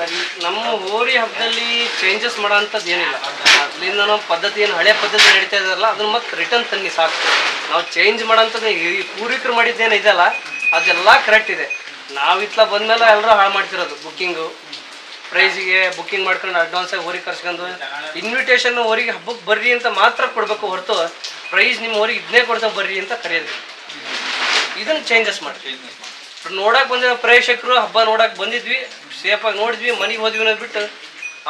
ಸರಿ, ನಮ್ಮ ಹೋರಿ ಹಬ್ಬದಲ್ಲಿ ಚೇಂಜಸ್ ಮಾಡೋ ಅಂಥದ್ದು ಏನಿಲ್ಲ. ಅದರಿಂದ ನಾವು ಪದ್ಧತಿ ಏನು ಹಳೆ ಪದ್ಧತಿ ನಡೀತಾ ಇದಾರಲ್ಲ ಅದನ್ನ ಮತ್ತೆ ರಿಟರ್ನ್ ತನ್ನಿ ಸಾಕು. ನಾವು ಚೇಂಜ್ ಮಾಡೋಂಥದ್ದು ಈ ಪೂರ್ವಿಕರು ಮಾಡಿದ್ದೇನು ಇದೆಯಲ್ಲ ಅದೆಲ್ಲ ಕರೆಕ್ಟ್ ಇದೆ. ನಾವು ಇತ್ಲ ಬಂದಮೇಲೆ ಎಲ್ಲರೂ ಹಾಳು ಮಾಡ್ತಿರೋದು. ಬುಕ್ಕಿಂಗು ಪ್ರೈಸಿಗೆ ಬುಕ್ಕಿಂಗ್ ಮಾಡ್ಕೊಂಡು ಅಡ್ವಾನ್ಸಾಗಿ ಹೋರಿಗೆ ಕರ್ಸ್ಕೊಂಡು ಇನ್ವಿಟೇಷನ್ ಹೋರಿಗೆ ಹಬ್ಬಕ್ಕೆ ಬರ್ರಿ ಅಂತ ಮಾತ್ರ ಕೊಡಬೇಕು ಹೊರತು ಪ್ರೈಸ್ ನಿಮ್ಮ ಹೋರಿಗೆ ಇದನ್ನೇ ಕೊಡ್ತಾ ಬರ್ರಿ ಅಂತ ಕರೆಯೋದು. ಇದನ್ನು ಚೇಂಜಸ್ ಮಾಡ್ತೀವಿ. ನೋಡಕ್ಕೆ ಬಂದ ಪ್ರೇಕ್ಷಕರು ಹಬ್ಬ ನೋಡಕ್ಕೆ ಬಂದಿದ್ವಿ, ಸೇಫಾಗಿ ನೋಡಿದ್ವಿ, ಮನೆಗೆ ಹೋದ್ವಿ ಅನ್ನೋದು ಬಿಟ್ಟು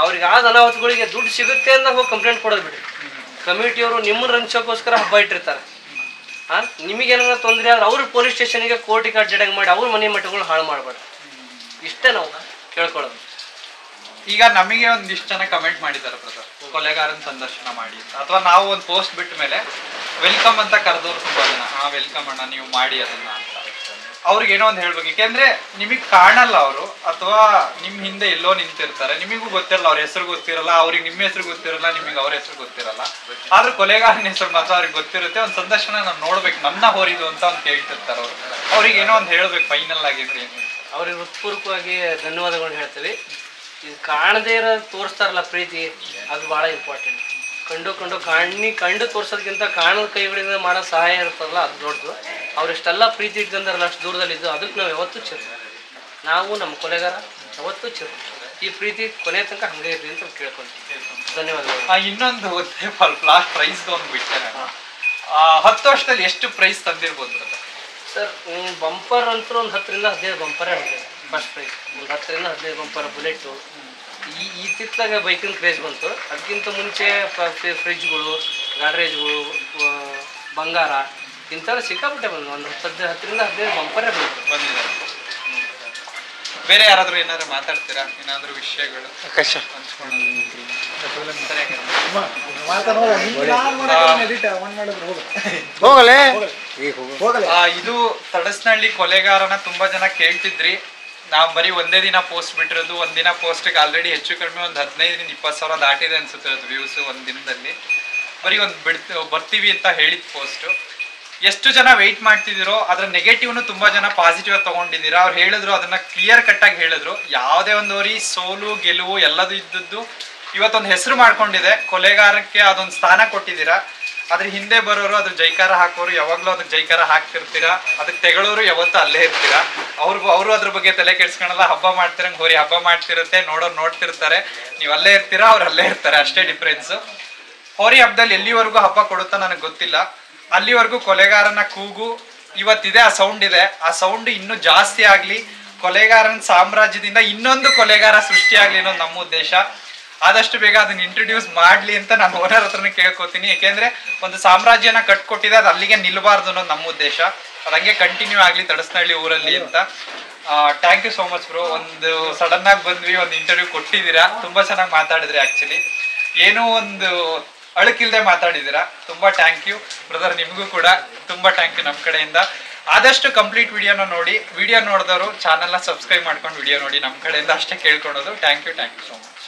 ಅವ್ರಿಗೆ ಆದ ಅನಾಹುತಗಳಿಗೆ ದುಡ್ಡು ಸಿಗುತ್ತೆ ಅಂತ ಹೋಗಿ ಕಂಪ್ಲೇಂಟ್ ಕೊಡೋದು ಬಿಡಿ. ಕಮಿಟಿಯವರು ನಿಮ್ಮನ್ನು ರಂಚೋಕ್ಕೋಸ್ಕರ ಹಬ್ಬ ಇಟ್ಟಿರ್ತಾರೆ. ನಿಮಗೇನಾದ್ರು ತೊಂದರೆ ಆದ್ರೆ ಅವ್ರು ಪೊಲೀಸ್ ಸ್ಟೇಷನ್ಗೆ ಕೋರ್ಟಿಗೆ ಅಡ್ಡಾಡಂಗೆ ಮಾಡಿ ಅವ್ರ ಮನೆ ಮಠಗಳು ಹಾಳು ಮಾಡಬಾರ್ದು. ಇಷ್ಟೇ ನಾವು ಕೇಳ್ಕೊಳ್ಳೋದು. ಈಗ ನಮಗೆ ಒಂದಿಷ್ಟು ಜನ ಕಮೆಂಟ್ ಮಾಡಿದ್ದಾರೆ ಬ್ರದರ್, ಕೊಲೆಗಾರನ ಸಂದರ್ಶನ ಮಾಡಿ ಅಥವಾ ನಾವು ಒಂದು ಪೋಸ್ಟ್ ಬಿಟ್ಟ ಮೇಲೆ ವೆಲ್ಕಮ್ ಅಂತ ಕರೆದವ್ರು ತುಂಬಾ ಜನ. ವೆಲ್ಕಮ್ ಅಣ್ಣ ನೀವು ಮಾಡಿ ಅದನ್ನ ಅಂತ ಅವ್ರಿಗೆ ಏನೋ ಒಂದು ಹೇಳ್ಬೇಕು. ಯಾಕೆಂದ್ರೆ ನಿಮಗೆ ಕಾಣಲ್ಲ ಅವರು, ಅಥವಾ ನಿಮ್ಮ ಹಿಂದೆ ಎಲ್ಲೋ ನಿಂತಿರ್ತಾರೆ, ನಿಮಗೂ ಗೊತ್ತಿರಲ್ಲ, ಅವ್ರ ಹೆಸರು ಗೊತ್ತಿರಲ್ಲ, ಅವ್ರಿಗೆ ನಿಮ್ಮ ಹೆಸರು ಗೊತ್ತಿರಲ್ಲ, ನಿಮಗೆ ಅವ್ರ ಹೆಸರು ಗೊತ್ತಿರಲ್ಲ. ಆದ್ರೆ ಕೊಲೆಗಾರನ ಹೆಸರು ಮಾತ್ರ ಅವ್ರಿಗೆ ಗೊತ್ತಿರುತ್ತೆ. ಒಂದು ಸಂದರ್ಶನ ನಾನು ನೋಡ್ಬೇಕು, ನನ್ನ ಹೋರಿದು ಅಂತ ಒಂದು ಕೇಳ್ತಿರ್ತಾರೆ ಅವರು. ಅವ್ರಿಗೆ ಏನೋ ಒಂದು ಹೇಳ್ಬೇಕು ಫೈನಲ್ ಆಗಿ. ಅವ್ರಿಗೆ ಹೃತ್ಪೂರ್ವಕವಾಗಿ ಧನ್ಯವಾದಗಳನ್ನ ಹೇಳ್ತೀವಿ. ಇದು ಕಾಣದೇ ಇರೋ ತೋರಿಸ್ತಾರಲ್ಲ ಪ್ರೀತಿ, ಅದು ಭಾಳ ಇಂಪಾರ್ಟೆಂಟ್. ಕಂಡು ತೋರ್ಸೋದಕ್ಕಿಂತ ಕಾಣದ ಕೈಗಳಿಂದ ಮಾಡೋ ಸಹಾಯ ಇರುತ್ತಲ್ಲ ಅದು ದೊಡ್ಡದು. ಅವ್ರೆಷ್ಟೆಲ್ಲ ಪ್ರೀತಿ ಇಟ್ಕೊಂಡಾರಲ್ಲ ಅಷ್ಟು ದೂರದಲ್ಲಿದ್ದು, ಅದಕ್ಕೆ ನಾವು ಯಾವತ್ತೂ ನಾವು ನಮ್ಮ ಕೊಲೆಗಾರ ಯಾವತ್ತೂ ಈ ಪ್ರೀತಿ ಕೊನೆ ತನಕ ಹಂಗೆ ಇರಲಿ ಅಂತ ಕೇಳ್ಕೊಂತೀವಿ. ಧನ್ಯವಾದಗಳು. ಇನ್ನೊಂದು ಲಾಸ್ಟ್ ಪ್ರೈಸ್ ಒಂದು ಬಿಟ್ಟೆ ನಾನು. 10 ವರ್ಷದಲ್ಲಿ ಎಷ್ಟು ಪ್ರೈಸ್ ತಂದಿರ್ಬೋದು ಸರ್? ಬಂಪರ್ ಅಂತೂ ಒಂದು 10ರಿಂದ 15 ಬಂಪರೇ ಹೊಡೆದಿದೆ. ಫಸ್ಟ್ ಪ್ರೈಸ್ ಒಂದು 10ರಿಂದ 15 ಬಂಪರ್ ಬುಲೆಟು. ಈ ತಿತ್ತಾಗ ಬೈಕಿನ ಕ್ರೇಜ್ ಬಂತು. ಅದಕ್ಕಿಂತ ಮುಂಚೆ ಫ್ರಿಜ್ಗಳು, ಗಾಡ್ರೇಜ್ಗಳು, ಬಂಗಾರ ಇಂಥವ್ರು ಸಿಕ್ಕಾಪಟ್ಟೆ ಬಂದು ಒಂದು 10ರಿಂದ 15 ಬಂಪರೇ ಬಂದಿದೆ. ಬೇರೆ ಯಾರಾದ್ರೂ ಏನಾದ್ರು ಮಾತಾಡ್ತೀರಾ? ಏನಾದ್ರು ವಿಷಯಗಳು ಇದು ತಡಸ್ನಹಳ್ಳಿ ಕೊಲೆಗಾರನ ತುಂಬಾ ಜನ ಕೇಳ್ತಿದ್ರಿ. ನಾವು ಬರೀ ಒಂದೇ ದಿನ ಪೋಸ್ಟ್ ಬಿಟ್ಟಿರೋದು. ಒಂದಿನ ಪೋಸ್ಟ್ಗೆ ಆಲ್ರೆಡಿ ಹೆಚ್ಚು ಕಡಿಮೆ ಒಂದು 15ರಿಂದ 20 ಸಾವಿರ ದಾಟಿದೆ ಅನ್ಸುತ್ತೆ ಅದು ವ್ಯೂಸ್ ಒಂದು ದಿನದಲ್ಲಿ. ಬರೀ ಒಂದು ಬರ್ತೀವಿ ಅಂತ ಹೇಳಿದ ಪೋಸ್ಟು. ಎಷ್ಟು ಜನ ವೆಯ್ಟ್ ಮಾಡ್ತಿದ್ದೀರೋ ಅದರ ನೆಗೆಟಿವ್ನು ತುಂಬ ಜನ ಪಾಸಿಟಿವ್ ಆಗಿ ತೊಗೊಂಡಿದ್ದೀರಾ. ಅವ್ರು ಹೇಳಿದ್ರು, ಅದನ್ನು ಕ್ಲಿಯರ್ ಕಟ್ಟಾಗಿ ಹೇಳಿದ್ರು. ಯಾವುದೇ ಒಂದು ಅವರಿ ಸೋಲು ಗೆಲುವು ಎಲ್ಲದೂ ಇದ್ದದ್ದು ಇವತ್ತೊಂದು ಹೆಸರು ಮಾಡ್ಕೊಂಡಿದೆ. ಕೊಲೆಗಾರಕ್ಕೆ ಅದೊಂದು ಸ್ಥಾನ ಕೊಟ್ಟಿದ್ದೀರಾ. ಅದ್ರ ಹಿಂದೆ ಬರೋರು ಅದ್ರ ಜೈಕಾರ ಹಾಕೋರು ಯಾವಾಗಲೂ ಅದಕ್ಕೆ ಜೈಕಾರ ಹಾಕ್ತಿರ್ತೀರಾ. ಅದಕ್ಕೆ ತೆಗಳೋರು ಯಾವತ್ತೂ ಅಲ್ಲೇ ಇರ್ತೀರಾ. ಅವರು ಅದ್ರ ಬಗ್ಗೆ ತಲೆ ಕೆಡ್ಸ್ಕೊಳಲ್ಲ. ಹಬ್ಬ ಮಾಡ್ತಿರಂಗೆ ಹೋರಿ ಹಬ್ಬ ಮಾಡ್ತಿರುತ್ತೆ, ನೋಡೋರು ನೋಡ್ತಿರ್ತಾರೆ. ನೀವು ಅಲ್ಲೇ ಇರ್ತೀರಾ, ಅವ್ರು ಅಲ್ಲೇ ಇರ್ತಾರೆ, ಅಷ್ಟೇ ಡಿಫ್ರೆನ್ಸು. ಹೋರಿ ಹಬ್ಬದಲ್ಲಿ ಎಲ್ಲಿವರೆಗೂ ಹಬ್ಬ ಕೊಡುತ್ತಾ ನನಗೆ ಗೊತ್ತಿಲ್ಲ. ಅಲ್ಲಿವರೆಗೂ ಕೊಲೆಗಾರನ ಕೂಗು ಇವತ್ತಿದೆ, ಆ ಸೌಂಡ್ ಇದೆ. ಆ ಸೌಂಡ್ ಇನ್ನೂ ಜಾಸ್ತಿ ಆಗಲಿ, ಕೊಲೆಗಾರನ ಸಾಮ್ರಾಜ್ಯದಿಂದ ಇನ್ನೊಂದು ಕೊಲೆಗಾರ ಸೃಷ್ಟಿಯಾಗಲಿ ಅನ್ನೋದು ನಮ್ಮ ಉದ್ದೇಶ. ಆದಷ್ಟು ಬೇಗ ಅದನ್ನ ಇಂಟ್ರೊಡ್ಯೂಸ್ ಮಾಡಲಿ ಅಂತ ನಾನು ಓನರ್ ಹತ್ರನೇ ಕೇಳ್ಕೊತೀನಿ. ಯಾಕೆಂದ್ರೆ ಒಂದು ಸಾಮ್ರಾಜ್ಯನ ಕಟ್ಕೊಟ್ಟಿದೆ, ಅದು ಅಲ್ಲಿಗೆ ನಿಲ್ಬಾರ್ದು ಅನ್ನೋದು ನಮ್ಮ ಉದ್ದೇಶ. ಅದಂಗೆ ಕಂಟಿನ್ಯೂ ಆಗಲಿ ತಡಸ್ನಹಳ್ಳಿ ಊರಲ್ಲಿ ಅಂತ. Thank you so much bro. ಒಂದು ಸಡನ್ ಆಗಿ ಬಂದ್ವಿ, ಒಂದು ಇಂಟರ್ವ್ಯೂ ಕೊಟ್ಟಿದ್ದೀರಾ. ತುಂಬಾ ಚೆನ್ನಾಗಿ ಮಾತಾಡಿದ್ರಿ. ಆಕ್ಚುಲಿ ಏನೋ ಒಂದು ಅಳುಕಿಲ್ದೆ ಮಾತಾಡಿದ್ದೀರಾ. ತುಂಬಾ ಥ್ಯಾಂಕ್ ಯು ಬ್ರದರ್. ನಿಮಗೂ ಕೂಡ ತುಂಬಾ ಥ್ಯಾಂಕ್ ಯು ನಮ್ಮ ಕಡೆಯಿಂದ. ಆದಷ್ಟು ಕಂಪ್ಲೀಟ್ ವಿಡಿಯೋನ ನೋಡಿ. ವಿಡಿಯೋ ನೋಡಿದವರು ಚಾನಲ್ನ ಸಬ್ಸ್ಕ್ರೈಬ್ ಮಾಡ್ಕೊಂಡು ವಿಡಿಯೋ ನೋಡಿ. ನಮ್ಮ ಕಡೆಯಿಂದ ಅಷ್ಟೇ ಕೇಳ್ಕೊಳೋದು. Thank you so much.